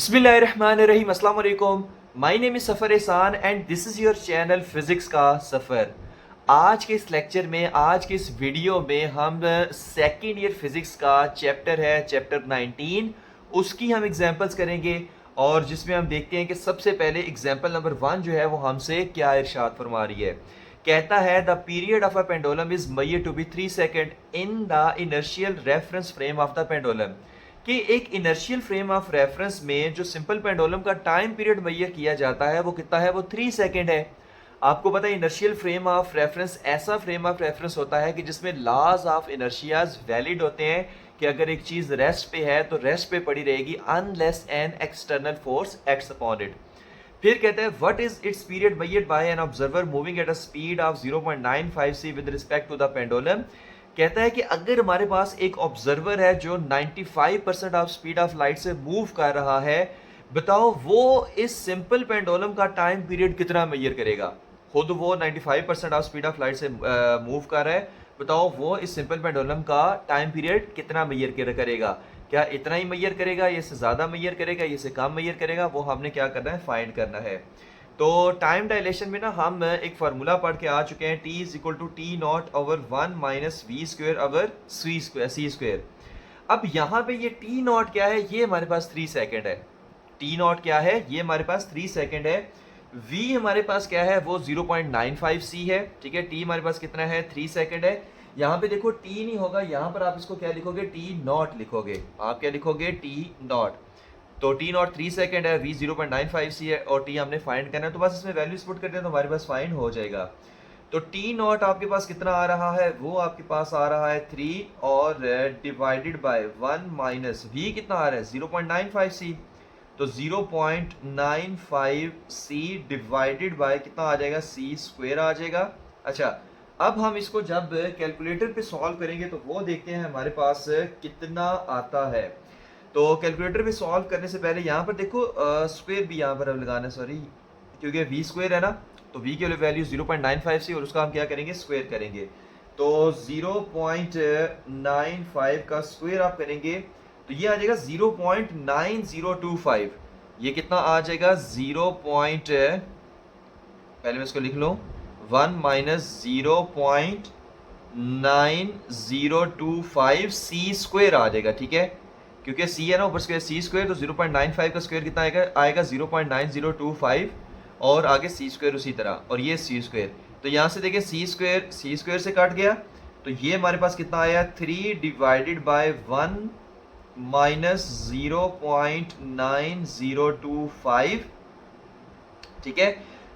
बिस्मिल्लाहिर्रहमानिर्रहीम, अस्सलाम वालेकुम। माय नेम इज़ सफ़र एहसान and this is your channel physics का सफ़र। आज के इस लेक्चर में, आज के इस वीडियो में हम सेकेंड ईयर फिज़िक्स का चैप्टर है चैप्टर 19, उसकी हम एग्जांपल्स करेंगे और जिसमें हम देखते हैं कि सबसे पहले एग्जांपल नंबर 1 जो है वो हमसे क्या इरशाद फरमा रही है। कहता है the period of a pendulum is measured to be 3 second in the inertial reference frame of the pendulum. कि एक इनर्शियल फ्रेम ऑफ रेफरेंस में जो सिंपल पेंडुलम का टाइम पीरियड मेजर किया जाता है वो कितना है, वो 3 सेकेंड है। आपको पता है इनर्शियल फ्रेम ऑफ रेफरेंस ऐसा फ्रेम ऑफ रेफरेंस होता है कि जिसमें लॉज ऑफ इनर्शियाज वैलिड होते हैं कि अगर एक चीज रेस्ट पे है तो रेस्ट पे पड़ी रहेगी unless an external force acts upon it. फिर कहते हैं what is its period measured by an observer moving at a speed of 0.95 c with respect to the pendulum. कहता है कि अगर हमारे पास एक ऑब्जर्वर है जो 95% ऑफ स्पीड ऑफ लाइट से मूव कर रहा है, बताओ वो इस सिंपल पेंडुलम का टाइम पीरियड कितना मेजर करेगा। खुद वो 95% ऑफ स्पीड ऑफ लाइट से मूव कर रहा है, बताओ वो इस सिंपल पेंडुलम का टाइम पीरियड कितना मेजर करेगा। क्या इतना ही मेजर करेगा, ये से ज़्यादा मेजर करेगा, ये से कम मेजर करेगा, वो हमने क्या करना है, फाइंड करना है। तो टाइम डायलेशन में ना हम एक फार्मूला पढ़ के आ चुके हैं, t is equal to t naught over 1 minus v square over c square. अब यहाँ पे ये टी नॉट क्या है, ये हमारे पास 3 सेकेंड है। टी नॉट क्या है, ये हमारे पास 3 सेकेंड है। वी हमारे पास क्या है, वो 0.95 सी है। ठीक है, टी हमारे पास कितना है, 3 सेकेंड है। यहाँ पे देखो टी नहीं होगा, यहाँ पर आप इसको क्या लिखोगे, टी नॉट लिखोगे। आप क्या लिखोगे, टी नॉट। तो टी नॉट 3 सेकेंड है, वी 0.95 सी है और टी हमने फाइंड करना है, तो बस इसमें वैल्यूज पुट करते हैं तो हमारे पास फाइंड हो जाएगा। तो टी नॉट आपके पास कितना आ रहा है, वो आपके पास आ रहा है 3 और डिवाइडेड बाय 1 माइनस वी कितना आ रहा है, 0.95 सी। तो 0.95 सी डिवाइडेड बाय कितना आ जाएगा, सी स्क्वायर आ जाएगा। अच्छा, अब हम इसको जब कैलकुलेटर पे सॉल्व करेंगे तो वो देखते हैं हमारे पास कितना आता है। तो कैलकुलेटर पे सॉल्व करने से पहले यहाँ पर देखो स्क्वायर भी यहाँ पर अब लगाना है, सॉरी, क्योंकि वी स्क्वायर है ना, तो वी की वैल्यू 0.95 सी और उसका हम क्या करेंगे, स्क्वायर करेंगे। तो 0.95 का स्क्वायर आप करेंगे तो ये आ जाएगा 0.9025। ये कितना आ जाएगा, 0. पहले मैं इसको लिख लूँ, 1 माइनस 0.9025 सी स्क्वायर आ जाएगा। ठीक है, क्योंकि सी है ना ऊपर स्क्वायर, सी स्क्वायर, तो 0.95 का स्क्वायर कितना आएगा, आएगा 0.9025 और आगे सी स्क्वायर उसी तरह, और ये सी स्क्वायर। तो यहाँ से देखिए सी स्क्वायर से काट गया, तो ये हमारे पास कितना आया, 3 डिवाइडेड बाय 1 माइनस 0.9025। ठीक है,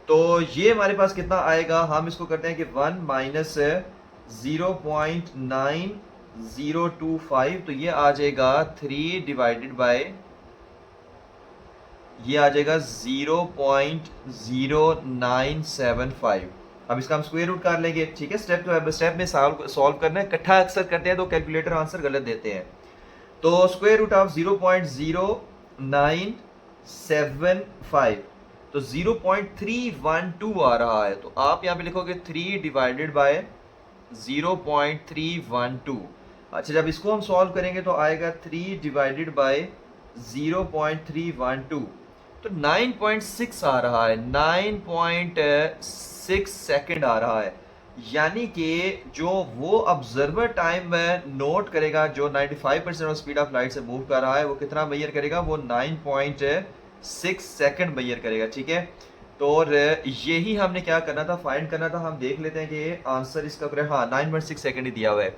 तो ये हमारे पास कितना आएगा, हम इसको करते हैं कि 1 माइनस 0.9025, तो ये आ जाएगा 3 डिवाइडेड बाय, ये आ जाएगा 0.0975। अब इसका हम स्क्वायर रूट कर लेंगे। ठीक है, स्टेप टू स्टेप में सॉल्व करना है, इकट्ठा अक्सर करते हैं तो कैलकुलेटर आंसर गलत देते हैं। तो स्क्वायर रूट ऑफ 0.0975, तो 0.312 आ रहा है। तो आप यहाँ पे लिखोगे 3 डिवाइडेड बाय 0.312। अच्छा, जब इसको हम सॉल्व करेंगे तो आएगा 3 डिवाइडेड बाय 0.312, तो 9.6 आ रहा है, 9.6 सेकेंड आ रहा है। यानी कि जो वो ऑब्जर्वर टाइम नोट करेगा जो 95% ऑफ स्पीड ऑफ लाइट से मूव कर रहा है, वो कितना मेजर करेगा, वो 9.6 सेकेंड मेजर करेगा। ठीक है, तो और यही हमने क्या करना था, फाइंड करना था। हम देख लेते हैं कि आंसर इसका करें, हाँ 9.6 सेकेंड ही दिया हुआ है।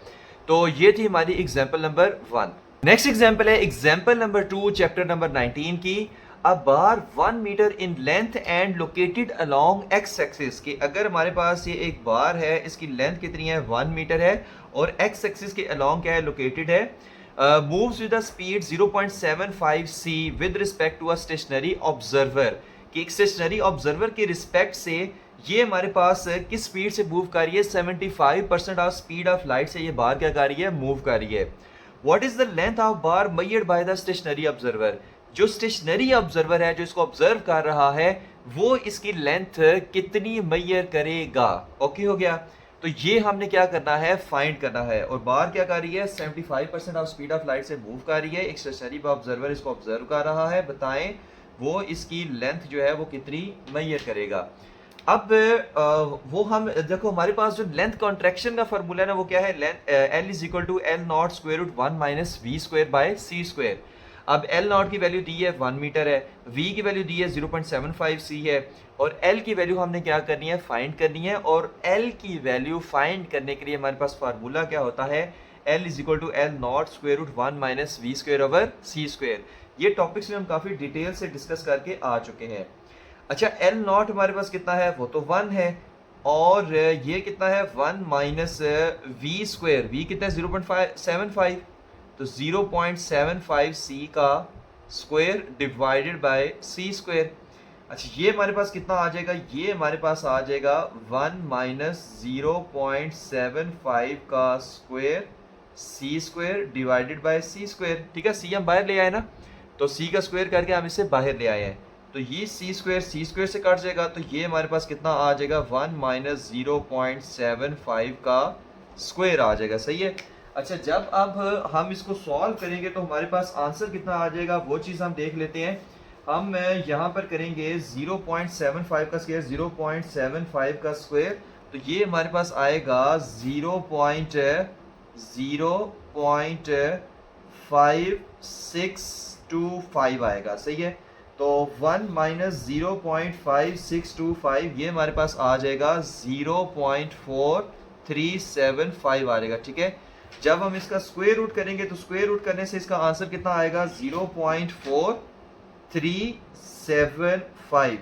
तो ये थी हमारी एग्जाम्पल नंबर 1। नेक्स्ट एग्जाम्पल है एग्जाम्पल नंबर 2 चैप्टर नंबर 19 की। A bar 1 metre in length and located along x axis. कि अगर हमारे पास ये एक बार है, इसकी लेंथ कितनी है, 1 मीटर है और एक्स एक्सिस के अलोंग क्या है, लोकेटेड है, moves with the speed 0.75 c with respect to a stationary observer. कि एक स्टेशनरी ऑब्जर्वर के रिस्पेक्ट से ये हमारे पास किस स्पीड से मूव कर रही है, 75% ऑफ स्पीड ऑफ लाइट से ये बार क्या कर रही है, मूव कर रही है। What is the length of bar measured by the stationary observer. जो स्टेशनरी ऑब्जर्वर है, जो इसको ऑब्जर्व कर रहा है, वो इसकी लेंथ कितनी मेजर करेगा। ओके हो गया। तो ये हमने क्या करना है, फाइंड करना है। और बार क्या कर रही है, 75% ऑफ स्पीड ऑफ लाइट से मूव कर रही है। एक स्टेशनरी ऑब्जर्वर इसको ऑब्जर्व कर रहा है, बताएं वो इसकी लेंथ जो है वो कितनी मेजर करेगा। अब वो हम देखो हमारे पास जो लेंथ कॉन्ट्रैक्शन का फार्मूला है ना, वो क्या है, length l is equal to L not square root 1 minus we square by C square. अब एल नॉट की वैल्यू दी है 1 मीटर है, वी की वैल्यू दी है 0.75 सी है, और एल की वैल्यू हमने क्या करनी है, फाइंड करनी है। और एल की वैल्यू फाइंड करने के लिए हमारे पास फार्मूला क्या होता है, L is equal to L not square root 1 minus we square over C square. ये टॉपिक्स में हम काफ़ी डिटेल से डिस्कस करके आ चुके हैं। अच्छा, एल नॉट हमारे पास कितना है, वो तो 1 है, और ये कितना है 1 माइनस वी स्क्वायर, वी कितना है 0.75, तो 0.75 सी का square divided by C square. अच्छा, ये हमारे पास कितना आ जाएगा, ये हमारे पास आ जाएगा 1 माइनस 0.75 का square C square divided by C square. ठीक है, सी हम बाहर ले आए ना, तो सी का स्क्वायर करके हम इसे बाहर ले आए हैं, तो ये सी स्क्वायर से कट जाएगा, तो ये हमारे पास कितना आ जाएगा 1 माइनस 0.75 का स्क्वायर आ जाएगा। सही है। अच्छा, जब अब हम इसको सॉल्व करेंगे तो हमारे पास आंसर कितना आ जाएगा, वो चीज़ हम देख लेते हैं। हम यहाँ पर करेंगे 0.75 का स्क्वायर, 0.75 का स्क्वायर, तो ये हमारे पास आएगा 0.5625 आएगा। सही है। तो 1 माइनस 0.5625 ये हमारे पास आ जाएगा 0.4375 आ जाएगा। ठीक है, जब हम इसका स्क्वायर रूट करेंगे तो स्क्वायर रूट करने से इसका आंसर कितना आएगा 0.4375,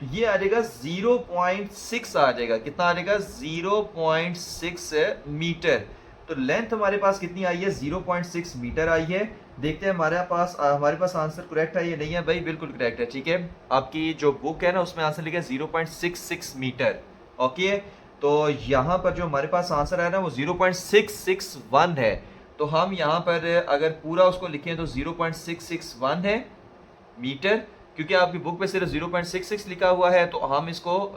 तो ये आ जाएगा 0.6 आ जाएगा। कितना आ जाएगा 0.6 मीटर। तो लेंथ हमारे पास कितनी आई है 0.6 मीटर आई है। देखते हैं हमारे पास आंसर करेक्ट है या नहीं है। भाई बिल्कुल करेक्ट है। ठीक है, आपकी जो बुक है ना उसमें आंसर लिखा है 0.66 मीटर। ओके, तो यहाँ पर जो हमारे पास आंसर है ना वो 0.661 है। तो हम यहाँ पर अगर पूरा उसको लिखें तो 0.661 है मीटर, क्योंकि आपकी बुक पे सिर्फ 0.66 लिखा हुआ है, तो हम इसको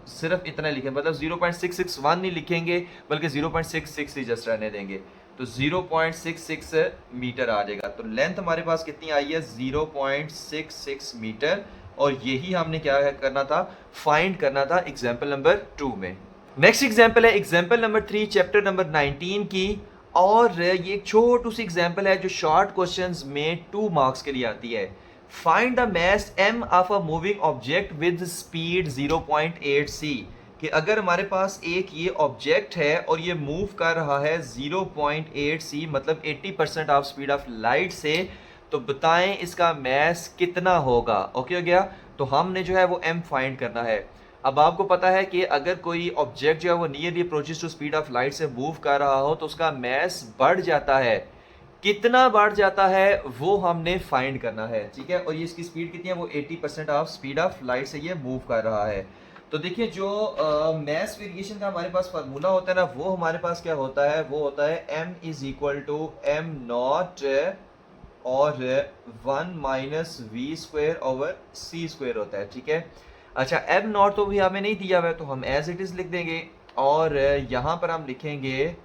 सिर्फ इतना लिखें, मतलब 0.661 नहीं लिखेंगे बल्कि 0.66 ही जस्ट रहने देंगे, तो 0.66 मीटर आ जाएगा। तो लेंथ हमारे पास कितनी आई है 0.66 मीटर, और यही हमने क्या करना था, फाइंड करना था एग्जाम्पल नंबर 2 में। नेक्स्ट एग्जाम्पल है एग्जाम्पल नंबर 3 चैप्टर नंबर 19 की, और ये एक छोटू सी एग्जाम्पल है जो शॉर्ट क्वेश्चंस में 2 मार्क्स के लिए आती है। Find the mass m of a moving object with speed 0.8 c, कि अगर हमारे पास एक ये ऑब्जेक्ट है और ये मूव कर रहा है 0.8 c मतलब 80% ऑफ स्पीड ऑफ लाइट से, तो बताएं इसका मास कितना होगा। ओके हो गया, तो हमने जो है वो m फाइंड करना है। अब आपको पता है कि अगर कोई ऑब्जेक्ट जो है वो nearly approaches to speed of light से मूव कर रहा हो तो उसका मास बढ़ जाता है। कितना बढ़ जाता है वो हमने फाइंड करना है। ठीक है, और ये इसकी स्पीड कितनी है, वो 80% ऑफ स्पीड ऑफ लाइट से ये मूव कर रहा है। तो देखिए जो मास वेरिएशन का हमारे पास फार्मूला होता है ना, वो हमारे पास क्या होता है, वो होता है m is equal to m nought और 1 minus we square over C square होता है। ठीक है, अच्छा m नॉट तो भी हमें नहीं दिया हुआ है, तो हम एज इट इज लिख देंगे, और यहाँ पर हम लिखेंगे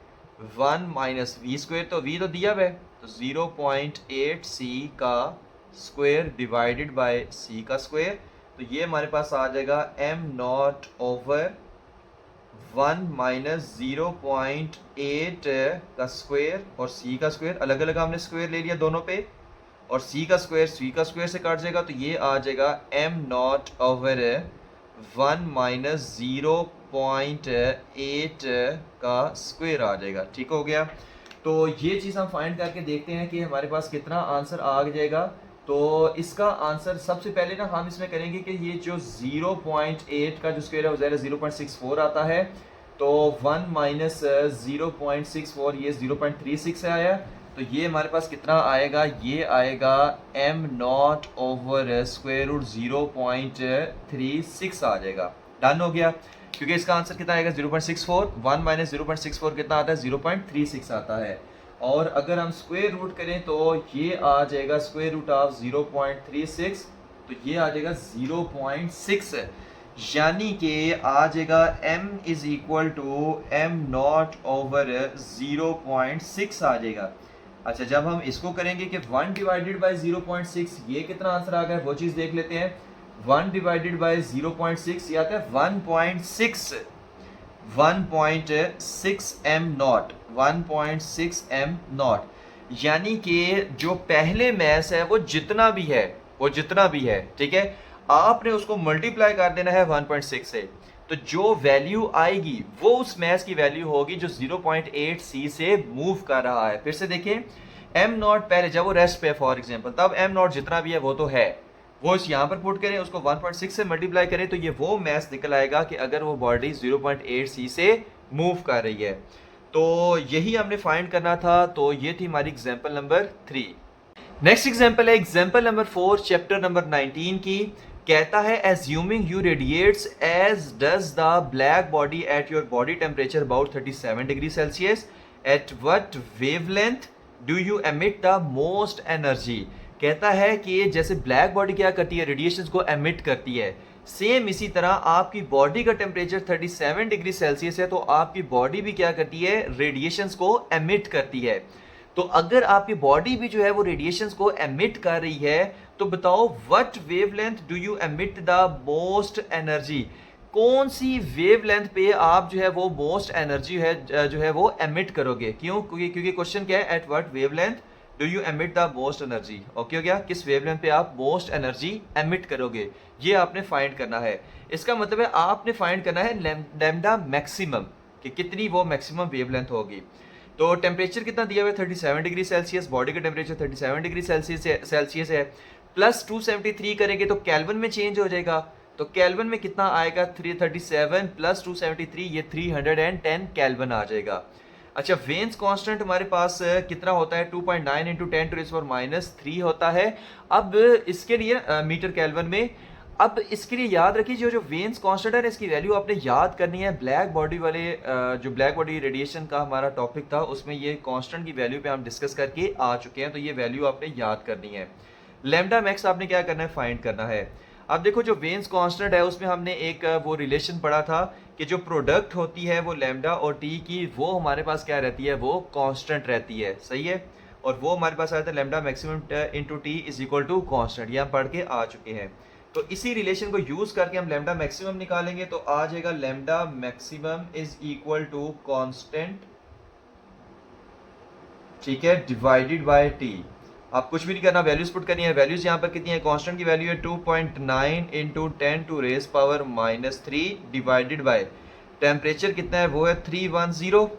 1 माइनस वी स्क्वायर, तो v तो दिया हुआ है, तो 0.8 c का स्क्वायर डिवाइडेड बाय c का स्क्वायर, तो ये हमारे पास आ जाएगा m नॉट ओवर 1 माइनस 0.8 का स्क्वायर और c का स्क्वायर, अलग अलग हमने स्क्वायर ले लिया दोनों पे, और c का स्क्वायर से काट जाएगा, तो ये आ जाएगा m नॉट ओवर 1 माइनस 0.8 का स्क्वायर आ जाएगा। ठीक हो गया, तो ये चीज़ हम फाइंड करके देखते हैं कि हमारे पास कितना आंसर आ जाएगा। तो इसका आंसर सबसे पहले ना हम इसमें करेंगे कि ये जो 0.8 का जो स्क्वायर है वो ज़रा 0.64 आता है, तो 1 माइनस 0.64 ये 0.36 से आया, तो ये हमारे पास कितना आएगा, ये आएगा m nought over square root 0.36 आ जाएगा। डन हो गया, क्योंकि इसका आंसर कितना आएगा 0.64, 1 माइनस 0.64 कितना आता है 0.36 आता है, और अगर हम स्क्वायर रूट करें तो ये आ जाएगा स्क्वायर रूट ऑफ 0.36, तो ये आ जाएगा 0.6। यानी कि आ जाएगा m is equal to M nought over 0.6 आ जाएगा। अच्छा, जब हम इसको करेंगे कि 1 डिवाइडेड बाई 0.6, ये कितना आंसर आ गया वो चीज़ देख लेते हैं। 1 डिवाइडेड बाई 0.6 ये आता है 1.6 एम नॉट, 1.6 एम नॉट। यानी कि जो पहले मैस है वो जितना भी है, ठीक है, आपने उसको मल्टीप्लाई कर देना है 1.6 से, तो जो वैल्यू आएगी वो उस मैस की वैल्यू होगी जो 0.8 सी से मूव कर रहा है। फिर से देखिए, एम नॉट पहले जब वो रेस्ट पे फॉर एग्जांपल, तब एम नॉट जितना भी है वो तो है, वो इस यहाँ पर पुट करें, उसको 1.6 से मल्टीप्लाई करें तो ये वो मैस निकल आएगा कि अगर वो बॉडी 0.8 सी से मूव कर रही है। तो यही हमने फाइंड करना था। तो ये थी हमारी एग्जांपल नंबर 3। नेक्स्ट एग्जांपल है एग्जांपल नंबर 4 चैप्टर नंबर 19 की। कहता है assuming you radiates as does the black body at your body temperature about 37 degree Celsius, at what wavelength do you emit the most energy. कहता है कि जैसे black body क्या करती है, रेडिएशंस को एमिट करती है, सेम इसी तरह आपकी बॉडी का टेम्परेचर 37 डिग्री सेल्सियस है, तो आपकी बॉडी भी क्या करती है, रेडिएशंस को एमिट करती है। तो अगर आपकी बॉडी भी जो है वो रेडिएशंस को एमिट कर रही है, तो बताओ what wavelength do you emit the most energy. कौन सी वेवलेंथ पे आप जो है वो मोस्ट एनर्जी है जो है वो एमिट करोगे। क्यों? क्योंकि क्वेश्चन क्या है, eight what wavelength do you emit the most energy. Okay हो गया, किस वेवलेंथ पे आप मोस्ट एनर्जी एमिट करोगे, ये आपने फाइंड करना है। इसका मतलब है आपने फाइंड करना है लैम्डा मैक्सिमम, कि कितनी वो मैक्सिमम वेवलेंथ होगी। तो टेम्परेचर कितना दिया हुआ है 37 डिग्री सेल्सियस, बॉडी का टेम्परेचर 37 डिग्री सेल्सियस है, प्लस 273 करेंगे तो केल्विन में चेंज हो जाएगा। तो केल्विन में कितना आएगा, 337 प्लस 273, ये 310 केल्विन आ जाएगा। अच्छा, वेन्स कांस्टेंट हमारे पास कितना होता है, 2.9 इंटू 10⁻³ होता है। अब इसके लिए मीटर केल्विन में, अब इसके लिए याद रखिए जो वेन्स कांस्टेंट है इसकी वैल्यू आपने याद करनी है। ब्लैक बॉडी वाले जो ब्लैक बॉडी रेडिएशन का हमारा टॉपिक था उसमें ये कांस्टेंट की वैल्यू पे हम डिस्कस करके आ चुके हैं, तो ये वैल्यू आपने याद करनी है। लैम्डा मैक्स आपने क्या करना है, फाइंड करना है। अब देखो जो वेन्स कांस्टेंट है उसमें हमने एक वो रिलेशन पढ़ा था कि जो प्रोडक्ट होती है वो लैम्डा और टी की, वो हमारे पास क्या रहती है, वो कांस्टेंट रहती है, सही है। और वो हमारे पास आया था lambda maximum into T is equal to constant, ये हम पढ़ के आ चुके हैं। तो इसी रिलेशन को यूज करके हम लैम्डा मैक्सिमम निकालेंगे, तो आ जाएगा lambda maximum is equal to constant, ठीक है, डिवाइडेड बाय टी। आप कुछ भी नहीं करना, वैल्यूज पुट करनी है। वैल्यूज यहाँ पर कितनी है, कांस्टेंट की वैल्यू है 2.9 इंटू 10⁻³ डिवाइडेड बाय टेम्परेचर कितना है, वो है 310।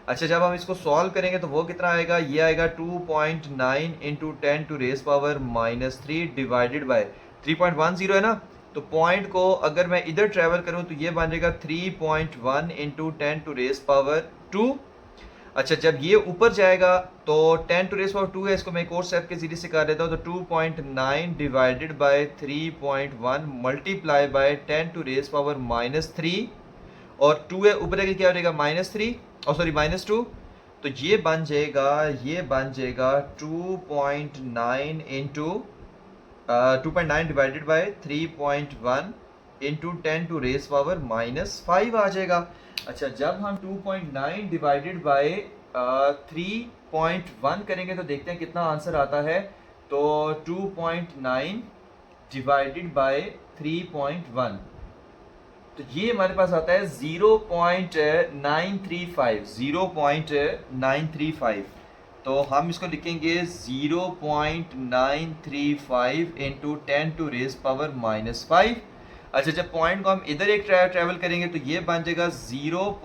अच्छा, जब हम इसको सॉल्व करेंगे तो वो कितना आएगा, ये आएगा 2.9 इंटू 10⁻³ डिवाइडेड बाय 3.10 है ना। तो पॉइंट को अगर मैं इधर ट्रेवल करूं तो ये बन जाएगा 3.1 इंटू 10⁻²। अच्छा, जब ये ऊपर जाएगा तो 10⁻² है, इसको मैं एक और स्टेप के जरिए से कर देता हूँ। तो 2.9 डिवाइडेड बाय 3.1 मल्टीप्लाई बाय 10⁻³ और 2 है ऊपर आगे क्या हो जाएगा, -3 और सॉरी -2। तो ये बन जाएगा 2.9 इंटू 2.9 डिवाइडेड बाय 3.1 इंटू 10⁻⁻5 आ जाएगा। अच्छा, जब हम 2.9 डिवाइडेड बाय 3.1 करेंगे तो देखते हैं कितना आंसर आता है। तो 2.9 डिवाइडेड बाय 3.1, तो ये हमारे पास आता है 0.935। तो हम इसको लिखेंगे 0.935 इंटू 10⁻⁻5। अच्छा, जब पॉइंट को हम इधर एक ट्रैवल करेंगे तो ये बन जाएगा 0.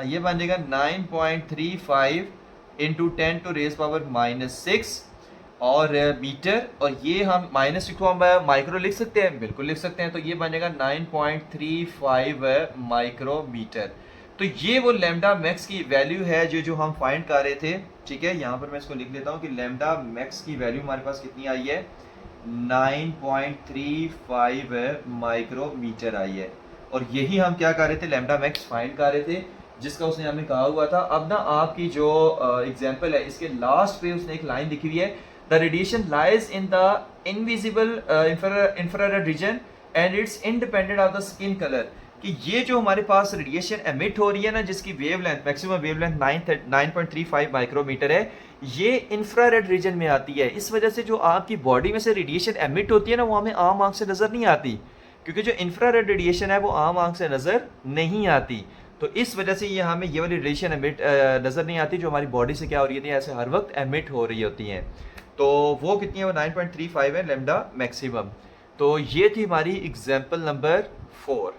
ये बन जाएगा 9.35 इंटू 10⁻⁻6 और मीटर। और ये हम -6 को हम माइक्रो लिख सकते हैं, बिल्कुल लिख सकते हैं। तो ये बनेगा 9.35 माइक्रोमीटर। तो ये वो लैम्डा मैक्स की वैल्यू है जो हम फाइंड कर रहे थे, ठीक है। यहाँ पर मैं इसको लिख लेता हूँ कि लैम्डा मैक्स की वैल्यू हमारे पास कितनी आई है, 9.35 माइक्रोमीटर आई है। और यही हम क्या कर रहे थे, लैम्डा मैक्स फाइंड कर रहे थे, जिसका उसने हमें कहा हुआ था। अब ना आपकी जो एग्जांपल है इसके लास्ट पे उसने एक लाइन लिखी हुई है, the radiation lies in the invisible infrared reason and it's independent of the skin colour, कि ये जो हमारे पास रेडिएशन एमिट हो रही है ना, जिसकी वेवलेंथ मैक्सिमम वेवलेंथ 9.35 माइक्रोमीटर है, ये इंफ्रारेड रीजन में आती है। इस वजह से जो आपकी बॉडी में से रेडिएशन एमिट होती है ना, वो हमें आम आंख से नज़र नहीं आती, क्योंकि जो इंफ्रारेड रेडिएशन है वो आम आंख से नज़र नहीं आती। तो इस वजह से ये हमें ये वाली रेडिएशन एमिट नज़र नहीं आती, जो हमारी बॉडी से क्या हो रही है, ऐसे हर वक्त एमिट हो रही होती हैं। तो वो कितनी है, वो 9.35 है लैम्डा मैक्सिमम। तो ये थी हमारी एग्जाम्पल नंबर 4।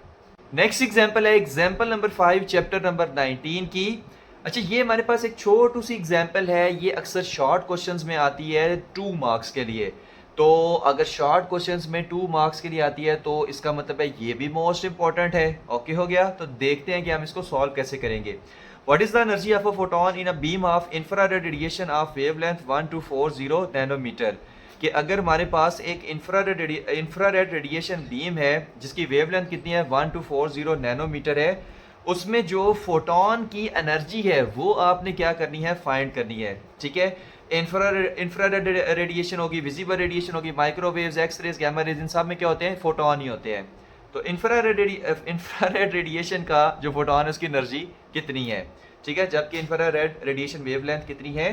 नेक्स्ट एग्जाम्पल है एग्जाम्पल नंबर 5 चैप्टर नंबर 19 की। अच्छा, ये हमारे पास एक छोटी सी एग्जाम्पल है, ये अक्सर शॉर्ट क्वेश्चंस में आती है 2 मार्क्स के लिए। तो अगर शॉर्ट क्वेश्चंस में 2 मार्क्स के लिए आती है तो इसका मतलब है ये भी मोस्ट इंपॉर्टेंट है। ओके हो गया, तो देखते हैं कि हम इसको सॉल्व कैसे करेंगे। What is the energy of a photon in a beam of infrared radiation of wavelength 1240 nanometre, कि अगर हमारे पास एक इंफ्रारेड रेडिएशन बीम है जिसकी वेवलेंथ कितनी है 1240 नैनोमीटर है, उसमें जो फोटोन की एनर्जी है वो आपने क्या करनी है, फाइंड करनी है। ठीक है, इंफ्रारेड रेडिएशन होगी, विजिबल रेडिएशन होगी, माइक्रोवेव्स, एक्सरेज, गामा रेज, इन सब में क्या होते हैं, फोटोन ही होते हैं। तो इंफ्रारेड रेडिएशन का जो फोटोन है उसकी एनर्जी कितनी है, ठीक है, जबकि इंफ्रारेड रेडिएशन वेवलेंथ कितनी है,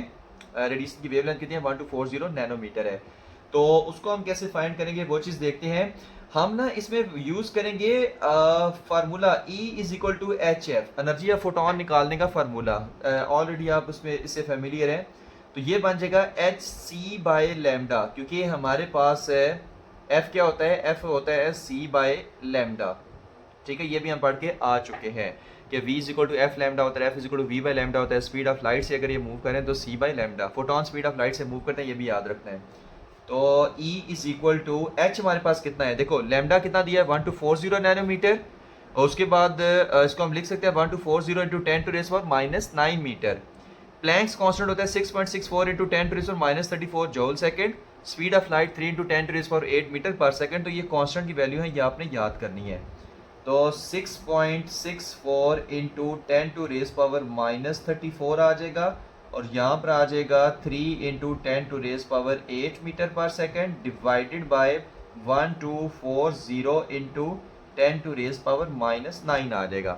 रेडिएशन की वेवलेंथ कितनी है 1240 नैनोमीटर है। तो उसको हम कैसे फाइंड करेंगे वो चीज़ देखते हैं। हम ना इसमें यूज़ करेंगे formula E is equal to H F, energy of photon निकालने का फार्मूला। ऑलरेडी आप उसमें इससे फेमिलियर हैं। तो ये बन जाएगा एच सी बाय लैम्डा, क्योंकि हमारे पास एफ क्या होता है, एफ होता है सी बाय लैम्डा। ठीक है, ये भी हम पढ़ के आ चुके हैं कि v is equal to F lambda होता है, F is equal to V by lambda होता है। स्पीड ऑफ लाइट से अगर ये मूव करें तो c by lambda, photon speed of light से मूव करते हैं, ये भी याद रखना है। तो E is equal to h हमारे पास कितना है, देखो लैम्डा कितना दिया है 1240 नैनोमीटर, और उसके बाद इसको हम लिख सकते हैं 1240 into 10 to raise power -9 metre. Planck's constant होता है 6.64 into 10 to raise power -34 joule second. Speed of light 3 into 10 to raise power 8 metre per second. तो ये कांस्टेंट की वैल्यू है, ये आपने याद करनी है। तो 6.64 इंटू 10 टू रेस पावर -34 आ जाएगा, और यहाँ पर आ जाएगा 3 into 10 to raise power 8 metre per second divided by 1240 into 10 to raise power -9 आ जाएगा।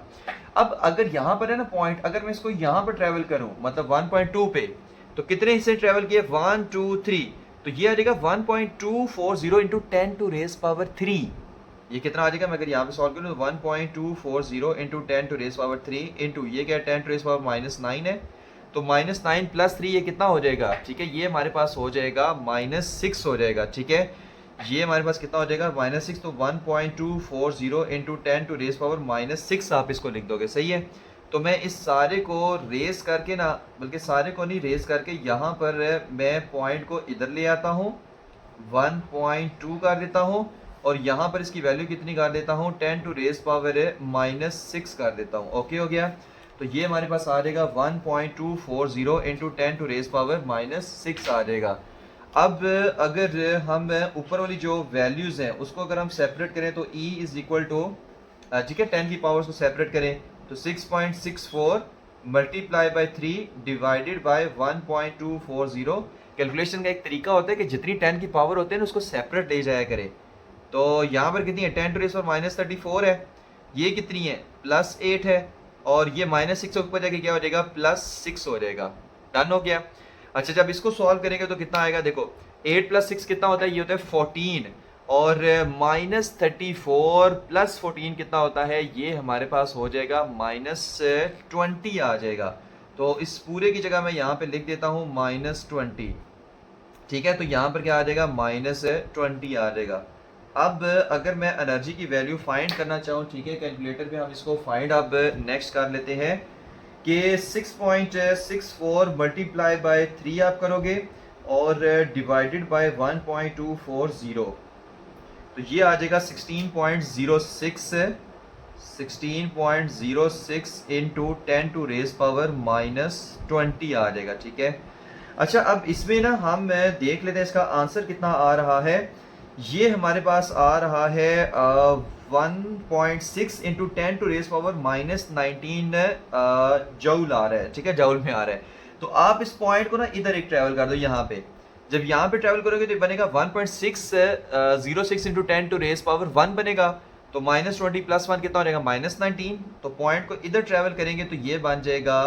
अब अगर यहाँ पर है ना पॉइंट, अगर मैं इसको यहाँ पर ट्रेवल करूँ मतलब 1.2 पे, तो कितने हिस्से ट्रेवल किए 1 2 3, तो ये आ जाएगा 1.240 इंटू 10 टू रेस पावर 3। ये कितना आ जाएगा, मैं अगर यहाँ पे सॉल्व करूँ तो 1.240 into 10 to raise power 3 into ये क्या 10 टू रेस पावर -9 है, तो -9 प्लस 3 ये कितना हो जाएगा, ठीक है, ये हमारे पास हो जाएगा -6 हो जाएगा। ठीक है, ये हमारे पास कितना हो जाएगा -6, तो 1.240 इंटू 10 टू रेस पावर -6 आप इसको लिख दोगे, सही है। तो मैं इस सारे को रेस करके ना, बल्कि सारे को नहीं रेस करके, यहाँ पर मैं पॉइंट को इधर ले आता हूँ 1.2 कर देता हूँ, और यहाँ पर इसकी वैल्यू कितनी कर देता हूँ 10 टू रेस पावर -6 कर देता हूँ। ओके हो गया, तो ये हमारे पास आ जाएगा 1.240 इंटू 10 टू रेस पावर -6 आ जाएगा। अब अगर हम ऊपर वाली जो वैल्यूज़ हैं उसको अगर हम सेपरेट करें तो E इज इक्वल टू, ठीक है, 10 की पावर्स को सेपरेट करें तो 6.64 multiply by 3 divided bye 1.240। Calculation का एक तरीका होता है कि जितनी 10 की पावर होते हैं ना उसको सेपरेट ले जाया करें। तो यहाँ पर कितनी है 10 टू रेस पावर -34 है, ये कितनी है +8 है, और ये -6 ऊपर जाके क्या हो जाएगा +6 हो जाएगा। डन हो गया। अच्छा, जब इसको सॉल्व करेंगे तो कितना आएगा, देखो 8 + 6 कितना होता है, ये होता है 14, और -34 + 14 कितना होता है, ये हमारे पास हो जाएगा -20 आ जाएगा। तो इस पूरे की जगह मैं यहाँ पे लिख देता हूँ -20। ठीक है, तो यहाँ पर क्या आ जाएगा -20 आ जाएगा। अब अगर मैं एनर्जी की वैल्यू फाइंड करना चाहूँ, ठीक है, कैलकुलेटर पे हम इसको फाइंड अब नेक्स्ट कर लेते हैं कि 6.64 मल्टीप्लाई बाय 3 आप करोगे और डिवाइडेड बाय 1.240, तो ये आ जाएगा 16.06 इंटू 10 टू रेस पावर -20 आ जाएगा। ठीक है, अच्छा, अब इसमें ना हम देख लेते हैं इसका आंसर कितना आ रहा है। ये हमारे पास आ रहा है 1.6 into 10 to raise power -19 joule आ रहा है। ठीक है, जूल में आ रहा है। तो आप इस पॉइंट को ना इधर एक ट्रेवल कर दो यहाँ पे, जब यहाँ पे ट्रैवल करोगे तो ये बनेगा 1.606 इंटू 10 टू रेज पावर 1 बनेगा। तो -20 प्लस 1 कितना हो जाएगा -19। तो पॉइंट को इधर ट्रैवल करेंगे तो ये बन जाएगा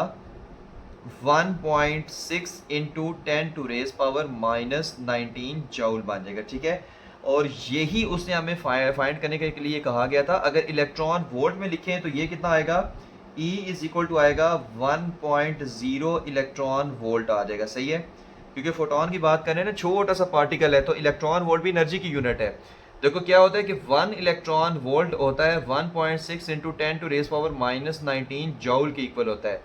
1.6 into 10 to raise power -19 joule बन जाएगा, ठीक है। और यही उसने हमें फाइंड करने के लिए कहा गया था। अगर इलेक्ट्रॉन वोल्ट में लिखें तो ये कितना आएगा, E इज इक्वल टू आएगा 1.0 इलेक्ट्रॉन वोल्ट आ जाएगा, सही है। क्योंकि फोटोन की बात करें ना, छोटा सा पार्टिकल है, तो इलेक्ट्रॉन वोल्ट भी एनर्जी की यूनिट है। देखो क्या होता है कि 1 इलेक्ट्रॉन वोल्ट होता है 1.6 into 10 to raise power -19 joule के इक्वल होता है।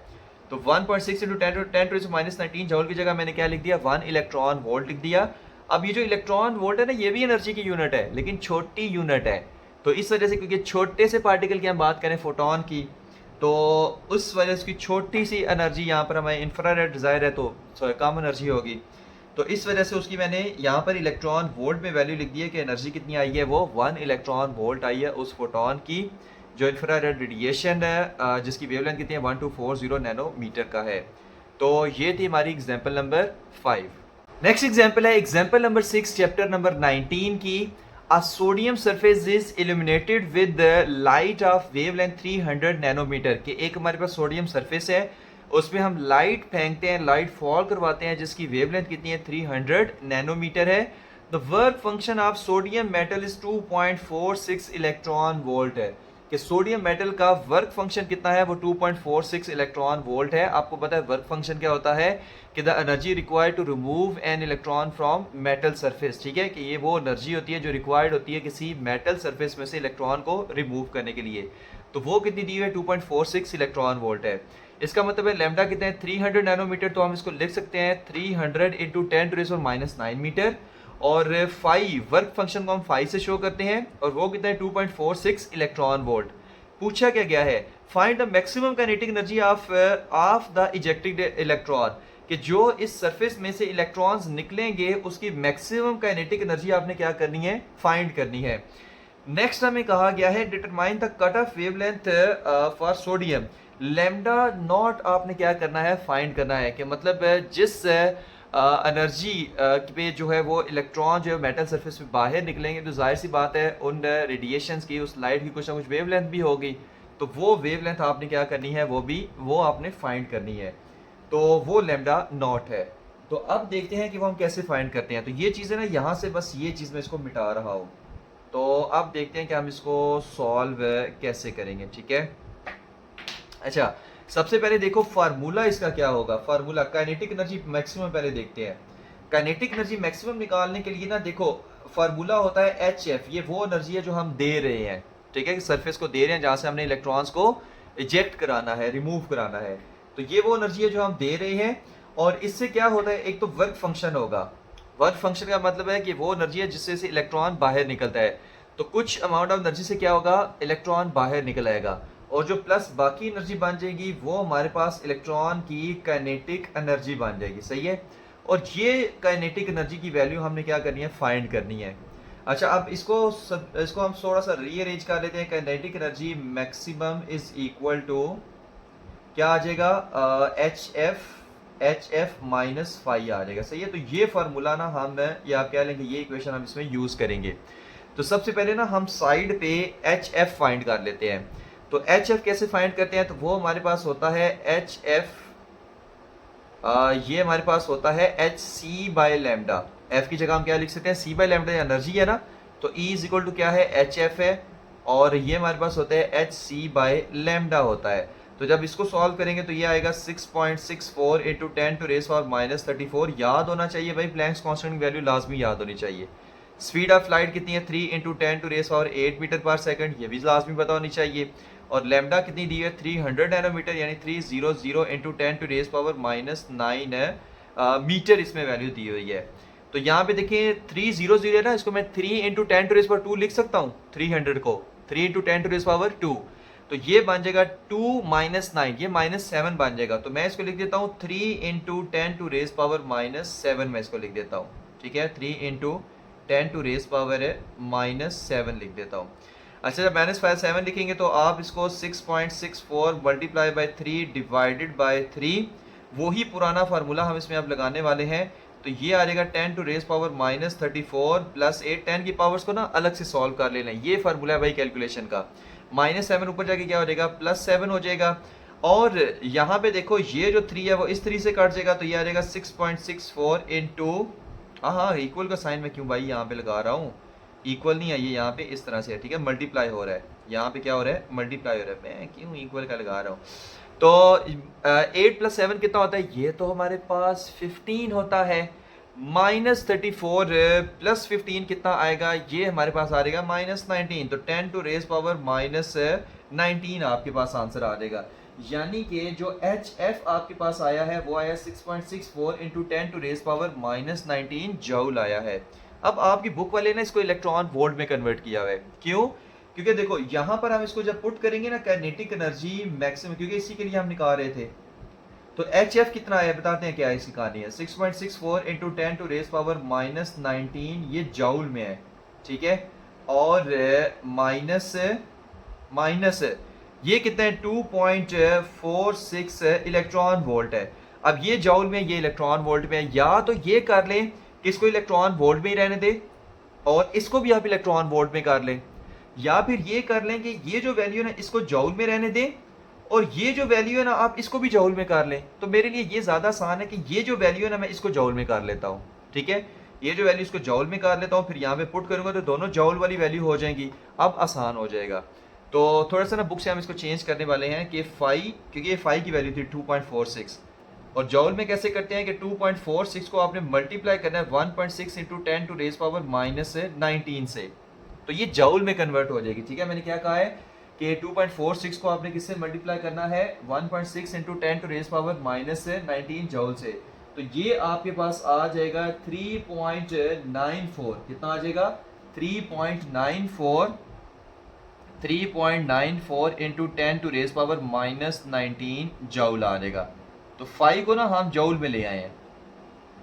तो 1.6 इंटू 10 टू रेज -19 जूल की जगह मैंने क्या लिख दिया, 1 इलेक्ट्रॉन वोल्ट लिख दिया। अब ये जो इलेक्ट्रॉन वोल्ट है ना, ये भी एनर्जी की यूनिट है, लेकिन छोटी यूनिट है। तो इस वजह से, क्योंकि छोटे से पार्टिकल की हम बात करें फोटोन की, तो उस वजह से छोटी सी एनर्जी यहाँ पर हमें इंफ्रारेड डिज़ायर है तो कम एनर्जी होगी। तो इस वजह से उसकी मैंने यहाँ पर इलेक्ट्रॉन वोल्ट में वैल्यू लिख दी है कि एनर्जी कितनी आई है, वो 1 इलेक्ट्रॉन वोल्ट आई है उस फोटोन की जो इंफ्रारेड रेडिएशन है, जिसकी वेवलेंथ कितनी है 1240 नैनोमीटर का है। तो ये थी हमारी एग्जाम्पल नंबर 5। नेक्स्ट एग्जाम्पल है एग्जाम्पल नंबर 6 चैप्टर नंबर 19 की। A sodium surface is illuminated with the light of wavelength 300 nanometre के। एक हमारे पास सोडियम सरफेस है, उसमें हम लाइट फेंकते हैं, लाइट फॉल करवाते हैं, जिसकी वेवलेंथ कितनी है 300 नैनोमीटर है। The work function of sodium metal is 2.46 electron volt है कि सोडियम मेटल का वर्क फंक्शन कितना है, वो 2.46 इलेक्ट्रॉन वोल्ट है। आपको पता है वर्क फंक्शन क्या होता है कि the energy required to remove an electron from metal surface, ठीक है, कि ये वो एनर्जी होती है जो रिक्वायर्ड होती है किसी मेटल सरफेस में से इलेक्ट्रॉन को रिमूव करने के लिए। तो वो कितनी दी है, 2.46 इलेक्ट्रॉन वोल्ट है। इसका मतलब है लैम्डा कितना है 300 नैनोमीटर, तो हम इसको लिख सकते हैं 300 इंटू 10 टू द -9 मीटर। और 5 वर्क फंक्शन को हम 5 से शो करते हैं, और वो कितना है 2.46 इलेक्ट्रॉन वोल्ट। पूछा क्या गया है, find the maximum kinetic energy of the ejected electron, कि जो इस सरफेस में से इलेक्ट्रॉन्स निकलेंगे उसकी मैक्सिमम काइनेटिक एनर्जी आपने क्या करनी है, फाइंड करनी है। नेक्स्ट हमें कहा गया है determine the cut off wavelength for sodium. Lambda naught आपने क्या करना है, फाइंड करना है, कि मतलब जिस एनर्जी पे जो है वो इलेक्ट्रॉन जो है मेटल सरफेस पे बाहर निकलेंगे, तो जाहिर सी बात है उन रेडिएशंस की, उस लाइट की कुछ ना कुछ वेवलेंथ भी होगी। तो वो वेवलेंथ आपने क्या करनी है, वो आपने फाइंड करनी है। तो वो लैम्डा नॉट है। तो अब देखते हैं कि वो हम कैसे फाइंड करते हैं। तो ये चीज़ है ना, यहाँ से बस ये चीज़ मैं इसको मिटा रहा हूँ। तो अब देखते हैं कि हम इसको सॉल्व कैसे करेंगे, ठीक है। अच्छा, सबसे पहले देखो फार्मूला इसका क्या होगा। फार्मूला काइनेटिक एनर्जी मैक्सिमम पहले देखते हैं। काइनेटिक एनर्जी मैक्सिमम निकालने के लिए ना, देखो फार्मूला होता है HF। ये वो एनर्जी है जो हम दे रहे हैं, ठीक है, सरफेस को दे रहे हैं जहाँ से हमने इलेक्ट्रॉन्स को इजेक्ट कराना है, रिमूव कराना है। तो ये वो एनर्जी है जो हम दे रहे हैं। और इससे क्या होता है, एक तो वर्क फंक्शन होगा। वर्क फंक्शन का मतलब है कि वो एनर्जी है जिससे से इलेक्ट्रॉन बाहर निकलता है। तो कुछ अमाउंट ऑफ एनर्जी से क्या होगा, इलेक्ट्रॉन बाहर निकल आएगा, और जो प्लस बाकी एनर्जी बन जाएगी वो हमारे पास इलेक्ट्रॉन की काइनेटिक एनर्जी बन जाएगी, सही है। और ये काइनेटिक एनर्जी की वैल्यू हमने क्या करनी है, फाइंड करनी है। अच्छा, अब इसको हम थोड़ा सा रीअरेंज कर लेते हैं। Kinetic energy maximum is equal to क्या आ जाएगा, HF माइनस फाई आ जाएगा, सही है। तो ये फार्मूला ना हम, या आप क्या लेंगे, ये इक्वेशन हम इसमें यूज करेंगे। तो सबसे पहले ना हम साइड पे HF फाइंड कर लेते हैं। तो HF कैसे फाइंड करते हैं, तो वो हमारे पास होता है HF, ये हमारे पास होता है HC बाय लैम्डा। F की जगह हम क्या लिख सकते हैं, C बाय लैम्डा, एनर्जी है ना। तो E इज इक्वल टू क्या है, HF है, और ये हमारे पास होता है HC बाय लैम्डा होता है। तो जब इसको सॉल्व करेंगे तो ये आएगा 6.64 इंटू 10 टू रेस पावर -34। याद होना चाहिए भाई, प्लैंक्स कांस्टेंट की वैल्यू लाजमी याद होनी चाहिए। स्पीड ऑफ लाइट कितनी है, 3 into 10 to raise power 8 metre per second, ये भी लाजमी पता होनी चाहिए। और लैम्डा कितनी दी है, 300 नैनोमीटर, यानी 300 into 10 to raise power -9 metre इसमें वैल्यू दी हुई है। तो यहाँ पे देखिए 300 है ना, इसको मैं 3 इंटू 10 टू रेस पावर 2 लिख सकता हूँ। 300 को 3 इंटू 10 टू रेस पावर 2, तो ये बन जाएगा 2 माइनस 9, ये -7 बन जाएगा। तो मैं इसको लिख देता हूँ 3 इंटू 10 टू रेस पावर -7, मैं इसको लिख देता हूँ, ठीक है। 3 इंटू 10 टू रेस पावर -7 लिख देता हूँ। अच्छा, जब -7 लिखेंगे तो आप इसको 6.64 मल्टीप्लाई बाई 3 डिवाइडेड बाई 3, वही पुराना फार्मूला हम इसमें अब लगाने वाले हैं। तो तो ये आ जाएगा 10 to raise power minus 34 plus 8। 10 की पावर्स को ना अलग से सॉल्व कर लेना, ये फार्मूला है भाई कैलकुलेशन का। -7 ऊपर जाके क्या हो जाएगा, +7 हो जाएगा। और यहाँ पे देखो ये जो 3 है वो इस 3 से कट जाएगा, तो ये आ जाएगा 6.64 इंटू, हाँ इक्वल का साइन मैं क्यों भाई यहाँ पे लगा रहा हूँ, इक्वल नहीं है ये, यहाँ पे इस तरह से है, ठीक है, मल्टीप्लाई हो रहा है, यहाँ पे क्या हो रहा है, मल्टीप्लाई हो रहा है, मैं क्यों इक्वल का लगा रहा हूँ। तो 8 + 7 कितना होता है, ये तो हमारे पास 15 होता है। -34 प्लस 15 कितना आएगा, ये हमारे पास आ जाएगा -19। तो 10 टू रेज पावर -19 आपके पास आंसर आ जाएगा। यानी कि जो HF आपके पास आया है वो आया 6.64 into 10 to raise power -19 joule आया है। अब आपकी बुक वाले ने इसको इलेक्ट्रॉन वोल्ट में कन्वर्ट किया हुआ है, क्यों, क्योंकि देखो यहाँ पर हम इसको जब पुट करेंगे ना काइनेटिक एनर्जी मैक्सिमम, क्योंकि इसी के लिए हम निकाल रहे थे, तो HF कितना आया बताते हैं, क्या है इसकी कहानी है, 6.64 इंटू 10 टू रेज पावर -19 ये जूल में है, ठीक है, और माइनस ये कितना है 2.46 इलेक्ट्रॉन वोल्ट है। अब ये जूल में, ये इलेक्ट्रॉन वोल्ट में है, या तो ये कर लें कि इसको इलेक्ट्रॉन वोल्ट में ही रहने दे और इसको भी आप इलेक्ट्रॉन वोल्ट में कर लें, या फिर ये कर लें कि ये जो वैल्यू है ना इसको जूल में रहने दें और ये जो वैल्यू है ना आप इसको भी जूल में कर लें। तो मेरे लिए ये ज्यादा आसान है कि ये जो वैल्यू है ना मैं इसको जूल में कर लेता हूँ, ठीक है, ये जो वैल्यू इसको जूल में कर लेता हूँ, फिर यहाँ पे पुट करूंगा तो दोनों जूल वाली वैल्यू हो जाएंगी, अब आसान हो जाएगा। तो थोड़ा सा ना बुक से हम इसको चेंज करने वाले हैं कि फाई, क्योंकि ये फाई की वैल्यू थी 2.46 और जूल में कैसे करते हैं कि 2.46 को आपने मल्टीप्लाई करना है 1.6 इंटू 10 टू रेज पावर -19 से, तो ये जूल में कन्वर्ट हो जाएगी, ठीक है। मैंने क्या कहा है कि 2.46 को आपने किससे मल्टीप्लाई करना है, 1.6 into 10 to raise power -19 joule से, तो ये आपके पास आ जाएगा 3.94, कितना आ जाएगा 3.94 into 10 to raise power -19 joule आ जाएगा। तो 5 को ना हम जूल में ले आए हैं,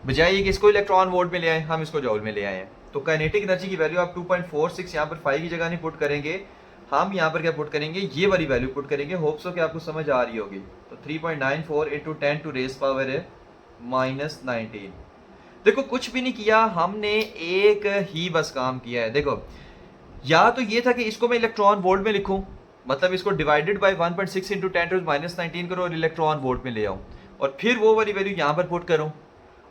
बजाय ये कि इसको इलेक्ट्रॉन वोल्ट में ले आए, हम इसको जूल में ले आए हैं। तो काइनेटिक एनर्जी की वैल्यू आप 2.46 यहाँ पर 5 की जगह नहीं पुट करेंगे, हम यहाँ पर क्या पुट करेंगे, ये वाली वैल्यू पुट करेंगे। होप सो कि आपको समझ आ रही होगी। तो 3.94 इंटू 10 टू रेज पावर -19। देखो कुछ भी नहीं किया हमने, एक ही बस काम किया है। देखो या तो ये था कि इसको मैं इलेक्ट्रॉन वोल्ट में लिखूं, मतलब इसको डिवाइडेड बाय 1.6 इंटू 10 टू -19 करो और इलेक्ट्रॉन वोल्ट में ले आऊं, और फिर वो वाली वैल्यू यहाँ पर पुट करूं,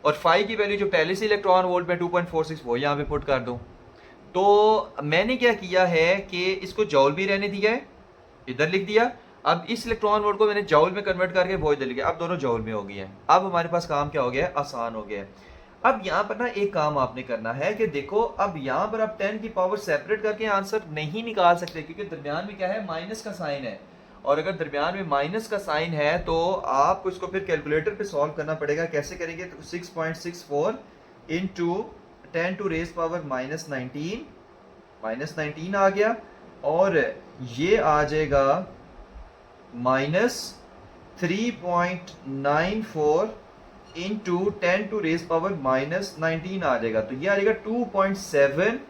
और 5 की वैल्यू जो पहले से इलेक्ट्रॉन वोल्ट में 2.46 वो यहाँ पे पुट कर दूं। तो मैंने क्या किया है कि इसको जूल भी रहने दिया है, इधर लिख दिया, अब इस इलेक्ट्रॉन वोल्ट को मैंने जूल में कन्वर्ट करके वो इधर लिख दिया, अब दोनों जूल में हो गई हैं। अब हमारे पास काम क्या हो गया है, आसान हो गया है। अब यहाँ पर ना एक काम आपने करना है कि देखो अब यहाँ पर आप 10 की पावर सेपरेट करके आंसर नहीं निकाल सकते, क्योंकि दरमियान में क्या है, माइनस का साइन है, और अगर दरमियान में माइनस का साइन है तो आपको इसको फिर कैलकुलेटर पे सॉल्व करना पड़ेगा। कैसे करेंगे, तो 6.64 इंटू 10 टू रेज पावर -19 आ गया, और ये आ जाएगा -3.94 इंटू 10 टू रेज पावर -19 आ जाएगा। तो ये आ जाएगा 2.7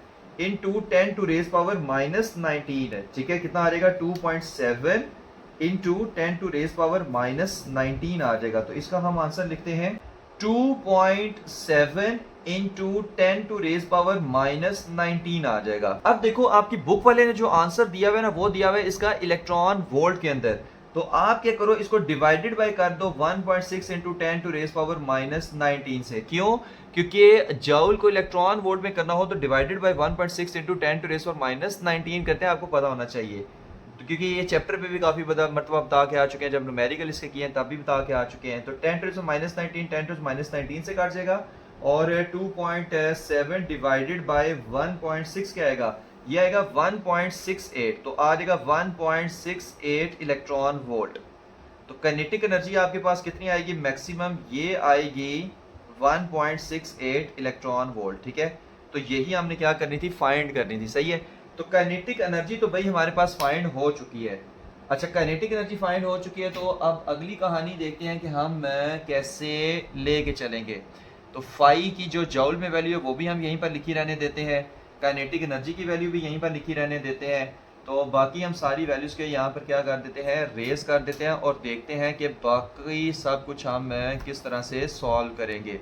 इंटू 10 टू रेज पावर -19 है, ठीक है, कितना आ जाएगा 2.7 इंटू 10 टू रेज पावर -19 आ जाएगा। तो इसका हम आंसर लिखते हैं 2.7 इंटू 10 टू रेज पावर -19 आ जाएगा। अब देखो आपकी बुक वाले ने जो आंसर दिया हुआ है ना, वो दिया हुआ है इसका इलेक्ट्रॉन वोल्ट के अंदर। तो आप क्या करो, इसको डिवाइडेड बाय कर दो 1.6 इंटू 10 टू रेज पावर -19 से। क्यों, क्योंकि जूल को इलेक्ट्रॉन वोल्ट में करना हो तो divided by 1.6 into 10 to raise power -19 करते हैं, आपको पता होना चाहिए। तो क्योंकि ये चैप्टर पे भी काफी मतलब बता के आ चुके हैं, जब न्यूमेरिकल इसके किए हैं तब भी बता के आ चुके हैं। तो 10 टू -19 10 टू -19 से काट जाएगा, और 2.7 डिवाइडेड बाय 1.6 क्या आएगा, ये आएगा 1.68, तो आ जाएगा 1.68 इलेक्ट्रॉन वोल्ट। तो काइनेटिक एनर्जी आपके पास कितनी आएगी मैक्सिमम, ये आएगी 1.68 इलेक्ट्रॉन वोल्ट, ठीक है। तो यही हमने क्या करनी थी, फाइंड करनी थी, सही है। तो काइनेटिक एनर्जी तो भाई हमारे पास फाइंड हो चुकी है। अच्छा, काइनेटिक एनर्जी फाइंड हो चुकी है, तो अब अगली कहानी देखते हैं कि हम कैसे लेके चलेंगे। तो फाई की जो जूल में वैल्यू है वो भी हम यहीं पर लिखी रहने देते हैं, काइनेटिक एनर्जी की वैल्यू भी यहीं पर लिखी रहने देते हैं। तो बाकी हम सारी वैल्यूज़ के यहाँ पर क्या कर देते हैं, रेज कर देते हैं, और देखते हैं कि बाकी सब कुछ हम किस तरह से सॉल्व करेंगे।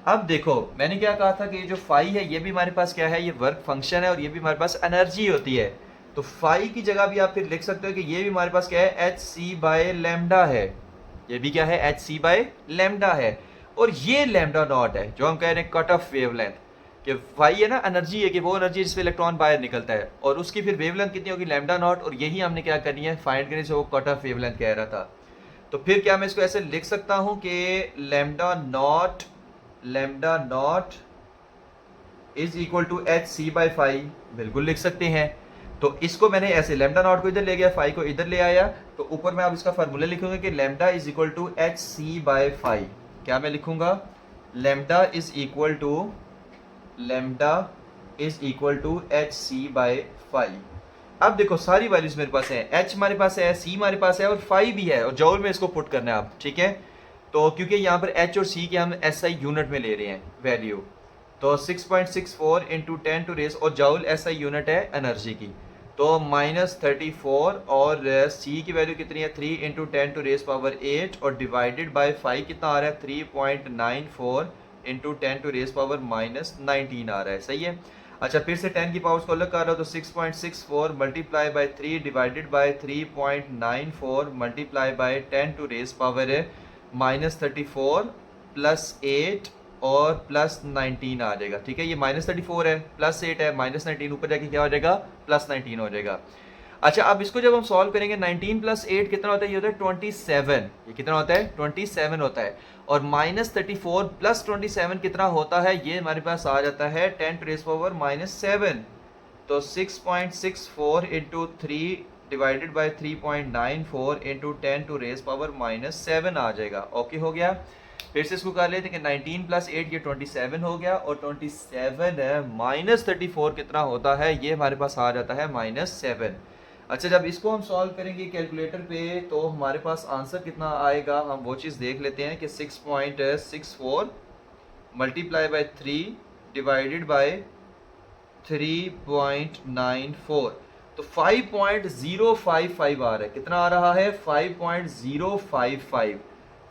अब देखो मैंने क्या कहा था कि ये जो फाई है ये भी हमारे पास क्या है, ये वर्क फंक्शन है और ये भी हमारे पास एनर्जी होती है। तो फाई की जगह भी आप फिर लिख सकते हो कि ये भी हमारे पास क्या है, एच सी बाय लेमडा है। ये भी क्या है, एच सी बाय लेमडा है। और ये लेमडा नॉट है जो हम कह रहे हैं कट ऑफ वेवलेंथ, कि फाई है ना एनर्जी है, कि वो एनर्जी जिसमें इलेक्ट्रॉन बाहर निकलता है और उसकी फिर वेवलेंथ कितनी होगी, लेमडा नॉट। और यही हमने क्या करनी है, फाइंड करने से वो कट ऑफ वेवलेंथ कह रहा था। तो फिर क्या मैं इसको ऐसे लिख सकता हूं कि lambda nought is equal to H C by five, बिल्कुल लिख सकते हैं। तो इसको मैंने ऐसे लेमडा नॉट को इधर ले गया, फाइव को इधर ले आया, तो ऊपर मैं अब इसका फार्मूला लिखूंगा कि lambda is equal to H C by five. क्या मैं लिखूंगा, lambda is equal to H C by five. अब देखो सारी वैल्यूज मेरे पास है, एच हमारे पास है, सी हमारे पास है और फाइव भी है, और जॉउल में इसको पुट करना है आप, ठीक है। तो क्योंकि यहाँ पर एच और सी के हम एसआई यूनिट में ले रहे हैं वैल्यू, तो 6.64 इंटू 10 टू रेस, और जॉउल एसआई यूनिट है एनर्जी की, तो -34, और सी की वैल्यू कितनी है 3 इंटू 10 टू रेस पावर 8, और डिवाइडेड बाय 5 कितना आ रहा है 3.94 इंटू 10 टू रेस पावर -19 आ रहा है, सही है। अच्छा फिर से 10 की पावर्स को अलग कर रहा हो तो 6.64 multiply by 3 divided by 3.94 multiply by 10 to raise power -34 plus 8 और प्लस 19 आ जाएगा, ठीक है। ये -34 है, प्लस 8 है, -19 ऊपर जाके क्या हो जाएगा, +19 हो जाएगा। अच्छा अब इसको जब हम सॉल्व करेंगे 19 प्लस 8 कितना होता है, ये होता है 27। ये कितना होता है, 27 होता है। और -34 प्लस 27 कितना होता है, ये हमारे पास आ जाता है 10 टू रेज़ पावर -7। तो 6.64 into 3 divided by 3.94 into 10 to raise power -7 आ जाएगा। ओके हो गया। फिर से इसको कर लेते हैं कि 19 प्लस 8 ये 27 हो गया, और 27 -34 कितना होता है, ये हमारे पास आ जाता है -7। अच्छा जब इसको हम सॉल्व करेंगे कैलकुलेटर पे तो हमारे पास आंसर कितना आएगा, हम वो चीज़ देख लेते हैं कि 6.64 मल्टीप्लाई बाय 3 डिवाइडेड बाय 3.94, तो 5.055 आ रहा है। कितना आ रहा है, 5.055।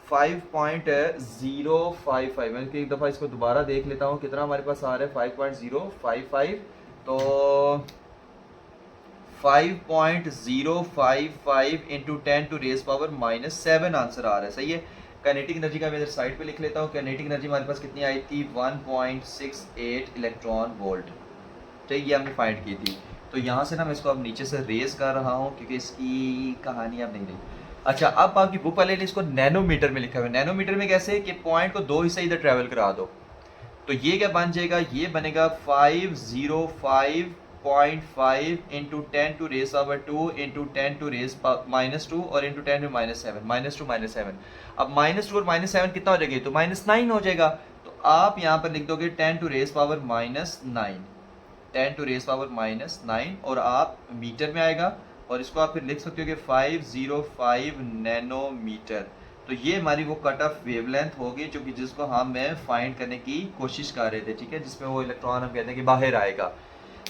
5.055। मैं एक दफ़ा इसको दोबारा देख लेता हूँ कितना हमारे पास आ रहा है, 5.055। तो 5.055 into 10 to raise power -7 answer आ रहा है, सही है। काइनेटिक एनर्जी का मैं इधर साइड पे लिख लेता हूँ। काइनेटिक एनर्जी हमारे पास कितनी आई थी, 1.68 इलेक्ट्रॉन वोल्ट, ठीक, ये हमने फाइंड की थी। तो यहाँ से ना मैं इसको अब नीचे से रेज कर रहा हूँ क्योंकि इसकी कहानी अब नहीं रही। अच्छा अब आपकी बुक वाले ने इसको नैनोमीटर में लिखा हुआ है। नैनोमीटर में कैसे कि पॉइंट को 2 हिस्से इधर ट्रेवल करा दो, तो ये क्या बन जाएगा, ये बनेगा 505.5 into 10 to raise power 2 into 10 to raise -2 और इंटू 10 टू -7, -2 -7। अब -2 और -7 कितना हो जाएगा, तो -9 हो जाएगा। तो आप यहाँ पर लिख दोगे 10 to raise power -9, 10 to raise power -9, और आप मीटर में आएगा, और इसको आप फिर लिख सकते हो कि 505 नैनोमीटर। तो ये हमारी वो कट ऑफ वेवलेंथ होगी जो कि जिसको हम फाइंड करने की कोशिश कर रहे थे, ठीक है, जिसमें वो इलेक्ट्रॉन हम कहते हैं कि बाहर आएगा।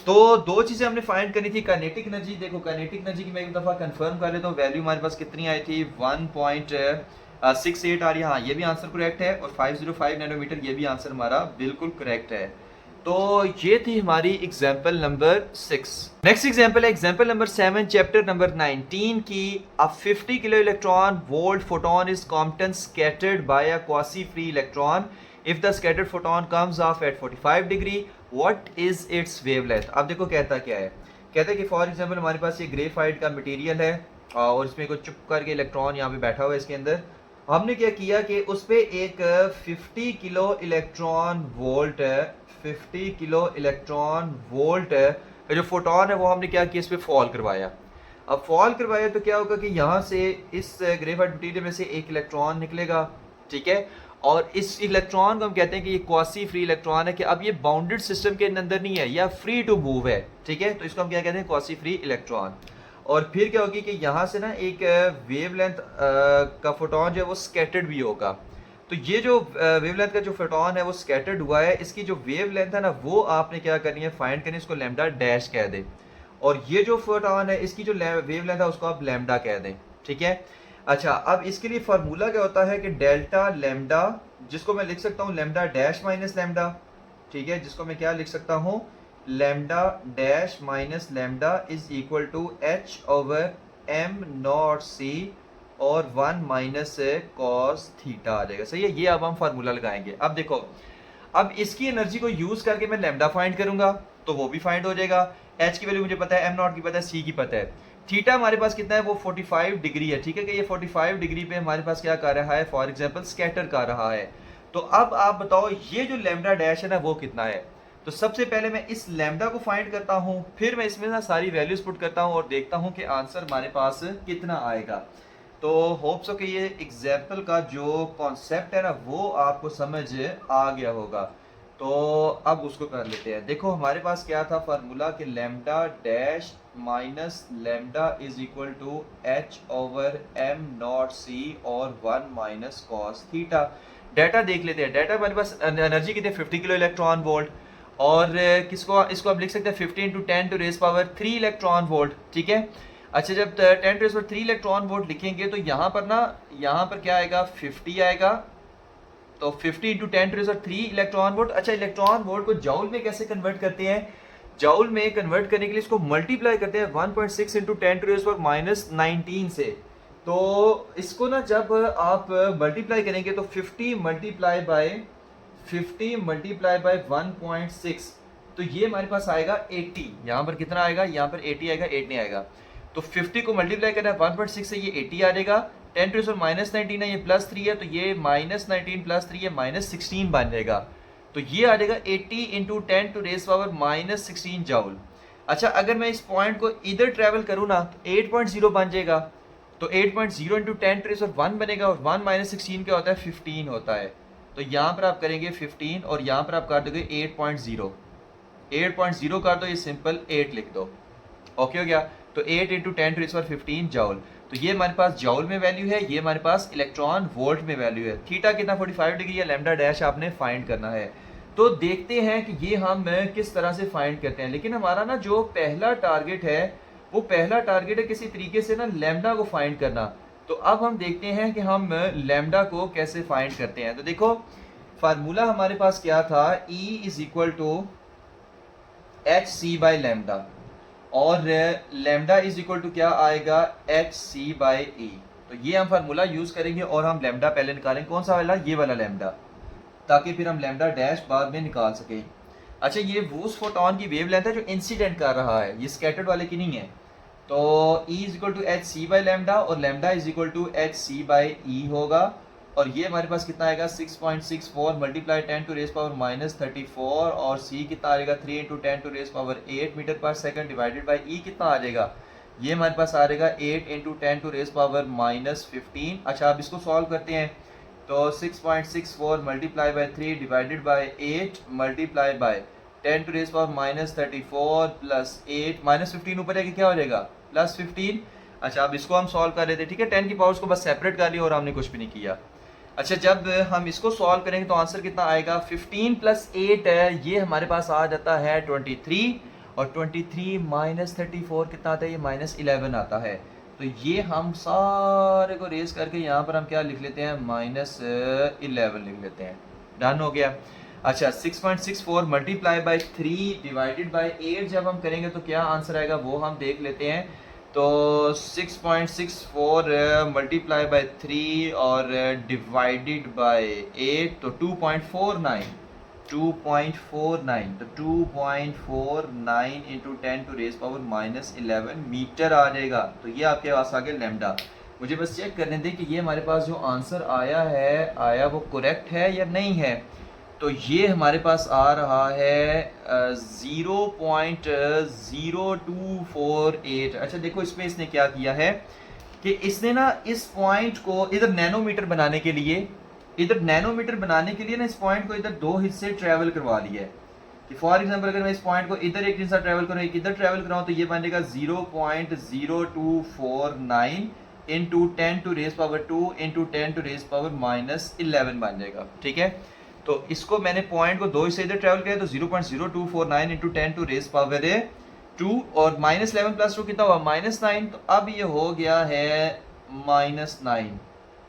तो दो चीज़ें हमने फाइंड करनी थी। काइनेटिक एनर्जी, देखो काइनेटिक एनर्जी की मैं एक दफ़ा कंफर्म कर लेता हूँ, वैल्यू हमारे पास कितनी आई थी, 1.68 आ रही है, हाँ ये भी आंसर करेक्ट है, और 505 नैनोमीटर ये भी आंसर हमारा बिल्कुल करेक्ट है। तो ये थी हमारी एग्जाम्पल नंबर 6। नेक्स्ट एग्जाम्पल है एग्जाम्पल नंबर 7 चैप्टर नंबर 19 की। A 50 kilo electron volt photon is Compton scattered by a quasi free electron. If the scattered photon comes off at 45 degree, what is its wavelength. अब देखो कहता क्या है, कहता है कि फॉर एग्जाम्पल हमारे पास ये ग्रेफाइट का मटेरियल है और इसमें कोई चुप करके इलेक्ट्रॉन यहाँ पे बैठा हुआ है इसके अंदर। हमने क्या किया कि उस पर एक 50 kilo electron volt 50 kilo electron volt का जो फोटोन है वो हमने क्या किया, इस पर फॉल करवाया। अब फॉल करवाया तो क्या होगा कि यहाँ से इस ग्रेफाइट मटेरियल में से एक इलेक्ट्रॉन निकलेगा, ठीक है, और इस इलेक्ट्रॉन को हम कहते हैं कि ये क्वासी फ्री इलेक्ट्रॉन है, कि अब ये बाउंडेड सिस्टम के अंदर नहीं है या फ्री टू मूव है, ठीक है, तो इसको हम क्या कहते हैं, क्वासी फ्री इलेक्ट्रॉन। और फिर क्या होगी कि यहाँ से ना एक वेवलेंथ का फोटोन जो है वो स्कैटर्ड भी होगा। तो ये जो वेवलेंथ का जो फोटोन है वो स्कैटर्ड हुआ है, इसकी जो वेवलेंथ है ना वो आपने क्या करनी है, फाइंड करनी है, इसको लैम्डा डैश कह दें। और ये जो फोटोन है इसकी जो वेवलेंथ है उसको आप लैम्डा कह दें, ठीक है। अच्छा अब इसके लिए फार्मूला क्या होता है कि डेल्टा लैम्डा जिसको मैं लिख सकता हूँ लैम्डा डैश माइनस लैम्डा, ठीक है, जिसको मैं क्या लिख सकता हूँ, lambda dash minus lambda is equal to H over m nought c और 1 माइनस कॉस थीटा आ जाएगा। सही है, ये अब हम फार्मूला लगाएंगे। अब देखो, अब इसकी एनर्जी को यूज करके मैं लैम्डा फाइंड करूंगा तो वो भी फाइंड हो जाएगा। एच की वैल्यू मुझे पता है, एम नॉट की पता है, सी की पता है। थीटा हमारे पास कितना है, वो 45 डिग्री है, ठीक है, कि ये 45 डिग्री पे हमारे पास क्या कर रहा है, फॉर एग्जांपल स्कैटर कर रहा है। तो अब आप बताओ ये जो लैम्डा डैश है ना वो कितना है। तो सबसे पहले मैं इस लैम्डा को फाइंड करता हूं, फिर मैं इसमें ना सारी वैल्यूज पुट करता हूं और देखता हूं कि आंसर हमारे पास कितना आएगा। तो होप सो कि ये एग्जाम्पल का जो कॉन्सेप्ट है ना वो आपको समझ आ गया होगा। तो अब उसको कर लेते हैं। देखो हमारे पास क्या था फार्मूला कि lambda dash minus lambda is equal to H over m nought c और 1 माइनस कॉस थीटा। डाटा देख लेते हैं। डाटा हमारे पास एनर्जी कितनी है, 50 किलो इलेक्ट्रॉन वोल्ट, और किसको इसको आप लिख सकते हैं 15 into 10 to raise power 3 electron volt, ठीक है। अच्छा, जब 10 to raise power 3 electron volt लिखेंगे तो यहाँ पर ना, यहाँ पर क्या आएगा, 50 आएगा। तो 50 into 10 to raise power 3 electron volt. अच्छा, इलेक्ट्रॉन वोल्ट को जॉउल में कैसे कन्वर्ट करते हैं, जॉउल में कन्वर्ट करने के लिए इसको मल्टीप्लाई करते हैं 1.6 into 10 to raise power minus 19 से। तो इसको ना जब आप मल्टीप्लाई करेंगे तो 50 मल्टीप्लाई बाय 1.6, तो ये हमारे पास आएगा 80। यहाँ पर कितना आएगा, यहाँ पर 80 आएगा, 8 नहीं आएगा। तो 50 को मल्टीप्लाई करना है 1.6 से, ये 80 आ जाएगा। 10 टू द माइनस 19 है, ये प्लस 3 है, तो ये माइनस 19 प्लस 3 है माइनस 16 बन जाएगा। तो ये आ जाएगा 80 into 10 to raise power minus 16 joule. अच्छा, अगर मैं इस पॉइंट को इधर ट्रेवल करूँ ना तो 8.0 बन जाएगा। तो 8.0 इंटू 10 टू रेज पावर 1 बनेगा, और 1 माइनस 16 क्या होता है, 15 होता है। तो यहाँ पर आप करेंगे 15 और यहाँ पर आप कर दोगे 8.0। 8.0 कर दो, ये सिंपल 8 लिख दो, ओके हो गया। तो 8 into 10 to raise power 15 joule. तो ये हमारे पास जाउल में वैल्यू है, ये हमारे पास इलेक्ट्रॉन वोल्ट में वैल्यू है। थीटा कितना 45 डिग्री है, लैम्डा डैश आपने फाइंड करना है। तो देखते हैं कि ये हम किस तरह से फाइंड करते हैं। लेकिन हमारा ना जो पहला टारगेट है वो पहला टारगेट है किसी तरीके से ना लैम्डा को फाइंड करना। तो अब हम देखते हैं कि हम लैम्डा को कैसे फाइंड करते हैं। तो देखो फार्मूला हमारे पास क्या था, E is equal to H C by lambda, और लैम्डा इज इक्वल टू क्या आएगा, एच सी बाई ई। तो ये हम फार्मूला यूज करेंगे और हम लैम्डा पहले निकालेंगे। कौन सा वाला, ये वाला लैम्डा, ताकि फिर हम लैम्डा डैश बाद में निकाल सकें। अच्छा, ये वो उस फोटोन की वेव लेंथ है जो इंसिडेंट कर रहा है, ये स्कैटर्ड वाले की नहीं है। तो E is equal to H C by lambda और lambda is equal to H C by e होगा। और ये हमारे पास कितना आएगा, 6.64 multiply 10 to raise power minus 34, और C कितना आएगा, 3 into 10 to raise power 8 metre per second divided by E कितना आ जाएगा, ये हमारे पास आ जाएगा 8 into 10 to raise power minus 15। अच्छा, अब इसको सॉल्व करते हैं। तो 6.64 multiply by 3 divided by 8 multiply by 10 to raise power minus 34 plus 8 minus 15 ऊपर है कि क्या हो जाएगा, प्लस 15। अच्छा, अब इसको हम सॉल्व कर लेते हैं, ठीक है। 10 की पावर्स को बस सेपरेट कर लिया और हमने कुछ भी नहीं किया। अच्छा, जब हम इसको सॉल्व करेंगे तो आंसर कितना आएगा, 15 प्लस 8 है, ये हमारे पास आ जाता है 23, और 23 माइनस 34 कितना आता है, ये माइनस 11 आता है। तो ये हम सारे को रेस करके यहाँ पर हम क्या लिख लेते हैं, माइनस 11 लिख लेते हैं। डन हो गया। अच्छा, 6.64 मल्टीप्लाई बाई 3 डिवाइडेड बाई 8 जब हम करेंगे तो क्या आंसर आएगा वो हम देख लेते हैं। तो 6.64 मल्टीप्लाई बाई 3 और डिवाइडेड बाई 8 तो 2.49, तो 2.49 into 10 to raise power minus 11 metre आ जाएगा। तो ये आपके पास आ गया लैम्डा। मुझे बस चेक करने दें कि ये हमारे पास जो आंसर आया वो करेक्ट है या नहीं है। तो ये हमारे पास आ रहा है 0.0248। अच्छा देखो, इसमें इसने क्या किया है कि इसने ना इस पॉइंट को इधर नैनोमीटर बनाने के लिए ना इस पॉइंट को इधर दो हिस्से ट्रेवल करवा लिया है। कि फॉर एग्जांपल अगर मैं इस पॉइंट को इधर एक हिस्सा ट्रेवल करूँ, एक इधर ट्रेवल कराऊँ, तो ये बनेगा 0.0249 into 10 to raise power 2 into 10 to raise power minus 11 बन जाएगा, ठीक है। तो इसको मैंने पॉइंट को दो हिस्से इधर ट्रेवल किया तो 0.0249 इंटू 10 टू रेज पावर 2 और माइनस 11 प्लस 2 कितना हुआ, माइनस 9। तो अब ये हो गया है माइनस 9,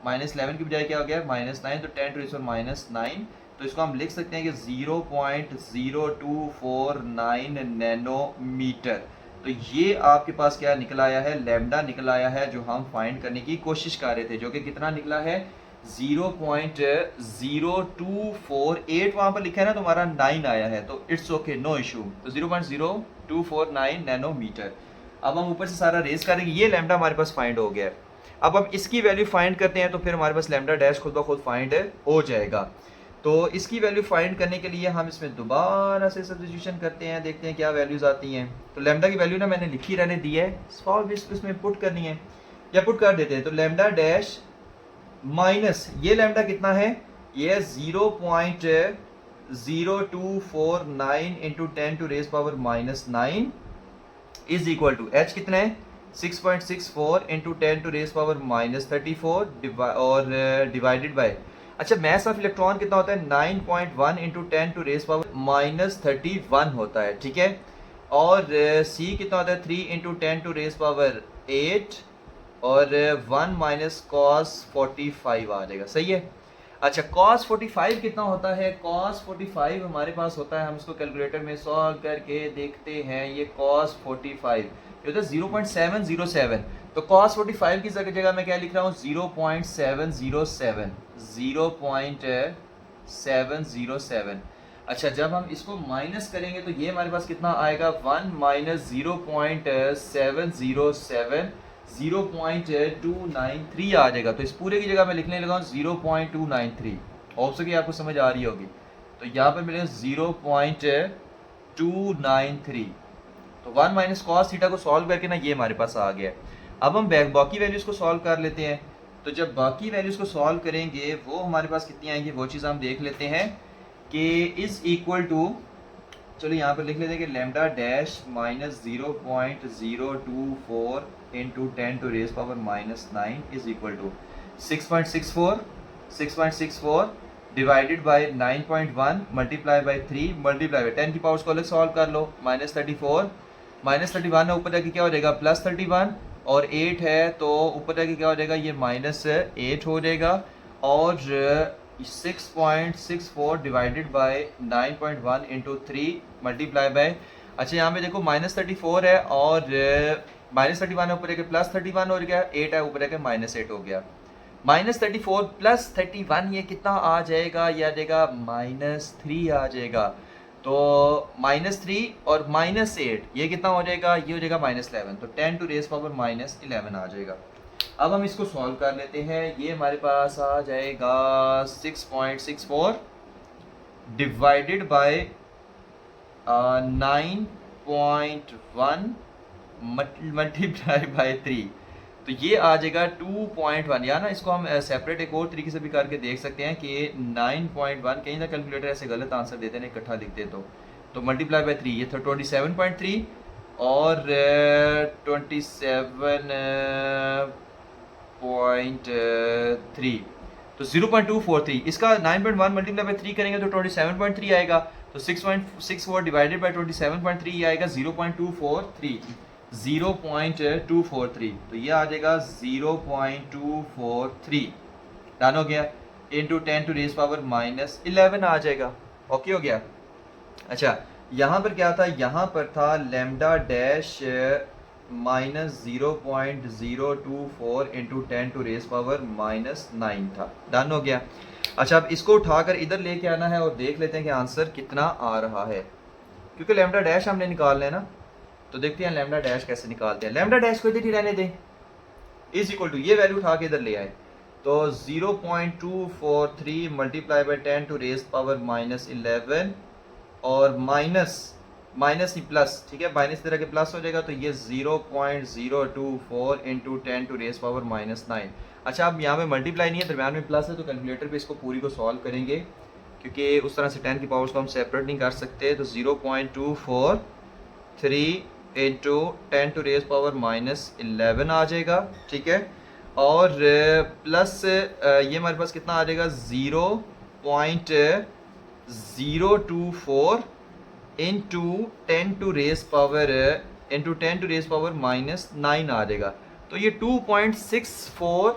-11 की बजाय क्या हो गया -9, तो 10 टू रेज़ पावर -9, तो इसको हम लिख सकते हैं कि 0.0249 नैनोमीटर। तो ये आपके पास क्या निकल आया है, लैम्डा निकल आया है, जो हम फाइंड करने की कोशिश कर रहे थे, जो कि कितना निकला है 0.0248, वहाँ पर लिखा है ना, तो हमारा 9 आया है, तो इट्स ओके, नो इशू। तो 0.0249 नैनोमीटर। अब हम ऊपर से सारा रेस करेंगे, ये लैम्डा हमारे पास फाइंड हो गया है। अब हम इसकी वैल्यू फाइंड करते हैं, तो फिर हमारे पास लैम्डा डैश खुद ब खुद फाइंड हो जाएगा। तो इसकी वैल्यू फाइंड करने के लिए हम इसमें दोबारा से सब्स्टिट्यूशन करते हैं, देखते हैं क्या वैल्यूज आती हैं। तो लैम्डा की वैल्यू ना मैंने लिखी रहने दी है, सॉल्व इसमें पुट करनी है, या पुट कर देते हैं। तो लैम्डा डैश माइनस ये लैम्डा कितना है, ये 0.0249 into 10 to raise power -9 is equal to H कितना है 6.64 इंटू 10 टू रेज पावर -34 और डिवाइडेड बाय, अच्छा मैथ ऑफ इलेक्ट्रॉन कितना होता है 9.1 इंटू 10 टू रेज पावर -31 होता है, ठीक है। और सी कितना होता है 3 इंटू 10 टू रेज पावर 8 और 1 माइनस कॉस 45 आ जाएगा, सही है। अच्छा cos 45 कितना होता है, cos 45 हमारे पास होता है, हम इसको कैलकुलेटर में सॉल्व करके देखते हैं। ये cos 45 ये होता है 0.707, तो cos 45 की जगह मैं क्या लिख रहा हूँ 0.707, 0.707। अच्छा जब हम इसको माइनस करेंगे तो ये हमारे पास कितना आएगा 1 माइनस 0.707 0.293 आ जाएगा। तो इस पूरे की जगह मैं लिखने लगा हूँ 0.293, हो सके आपको समझ आ रही होगी। तो यहाँ पर मिलेगा 0.293। तो 1 माइनस कॉस थीटा को सॉल्व करके ना ये हमारे पास आ गया। अब हम बाकी वैल्यूज को सॉल्व कर लेते हैं। तो जब बाकी वैल्यूज को सॉल्व करेंगे वो हमारे पास कितनी आएंगी, वो चीज़ हम देख लेते हैं कि इज इक्वल टू, चलो यहाँ पर लिख लेते हैं कि lambda dash minus 0.024 into 10 to raise power -9 is equal to 6.64 divided by 9.1 multiply by 3 multiply by 10 की पावर्स को अलग सॉल्व कर लो, -34 -31 है, ऊपर जाके क्या हो जाएगा +31 और 8 है, तो ऊपर जाके क्या हो जाएगा ये -8 हो जाएगा। और 6.64 divided by 9.1 into 3 multiply bye, अच्छा यहाँ पे देखो -34 है और -31 है, ऊपर एक +31 हो गया, 8 है, ऊपर एक -8 हो गया। -34 + 31 ये कितना आ जाएगा, ये आ जाएगा -3 आ जाएगा। तो -3 और -8 ये कितना हो जाएगा, ये हो जाएगा -11, तो 10 टू रेज पावर -11 आ जाएगा। अब हम इसको सॉल्व कर लेते हैं, ये हमारे पास आ जाएगा 6.64 डिवाइडेड बाय 9.1 मल्टीप्लाई बाय 3, तो ये आ जाएगा 2.1। या ना इसको हम सेपरेट एक और तरीके से भी करके देख सकते हैं कि 9.1, कहीं ना कैलकुलेटर ऐसे गलत आंसर देते हैं इकट्ठा लिखते तो मल्टीप्लाई बाय 3 ये था 27.3 और 27.3, तो 0.243, इसका 9.1 मल्टीप्लाई बाय 3 करेंगे तो 27.3 आएगा। तो 6.64 डिवाइडेड बाय 27.3 आएगा 0.243, 0.243, तो ये आ जाएगा 0.243, डन हो गया, इंटू 10 टू रेज पावर -11 आ जाएगा। ओके हो गया। अच्छा यहाँ पर क्या था, यहाँ पर था lambda dash -0.024 into 10 to raise power -9 था, डन हो गया। अच्छा अब इसको उठाकर इधर लेके आना है और देख लेते हैं कि आंसर कितना आ रहा है, क्योंकि लैम्डा डैश हमने निकालना है ना। तो देखते हैं लैम्डा डैश कैसे निकालते हैं। लैम्डा डैश को इधर ही रहने दें, इज इक्वल टू ये वैल्यू उठा के इधर ले आए, तो 0.243 multiply by 10 to raise power -11 और माइनस ही प्लस, ठीक है, माइनस तरह के प्लस हो जाएगा, तो ये 0.024 इंटू 10 टू रेज पावर -9। अच्छा अब यहाँ पे मल्टीप्लाई नहीं है, दरम्यान में प्लस है, तो कैलकुलेटर पे इसको पूरी को सॉल्व करेंगे, क्योंकि उस तरह से 10 की पावर्स को हम सेपरेट नहीं कर सकते। तो 0.243 इंटू 10 टू रेज पावर -11 आ जाएगा, ठीक है। और प्लस ये हमारे पास कितना आ जाएगा 0.024 इंटू 10 टू रेज पावर -9 आ जाएगा। तो ये 2.64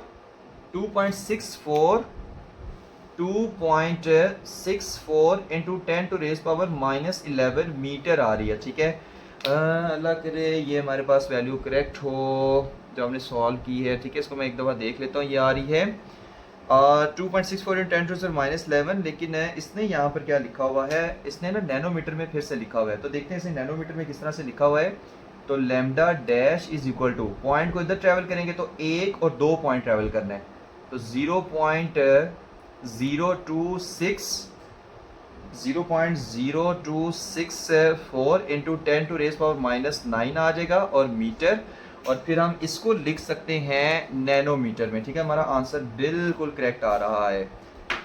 2.64 इंटू 10⁻⁻11 मीटर आ रही है, ठीक है। अल्लाह करे ये हमारे पास वैल्यू करेक्ट हो जो हमने सॉल्व की है, ठीक है। इसको मैं एक दफ़ा देख लेता हूँ, ये आ रही है 2.64 इंटू 10⁻11, लेकिन इसने यहाँ पर क्या लिखा हुआ है, इसने ना नैनोमीटर में फिर से लिखा हुआ है। तो देखते हैं इसे नैनोमीटर में किस तरह से लिखा हुआ है। तो lambda dash is equal to, point को इधर ट्रैवल करेंगे तो 1 और 2 पॉइंट ट्रैवल करना है, तो 0.0264 इंटू 10⁻⁻9 आ जाएगा और मीटर, और फिर हम इसको लिख सकते हैं नैनोमीटर में, ठीक है। हमारा आंसर बिल्कुल करेक्ट आ रहा है।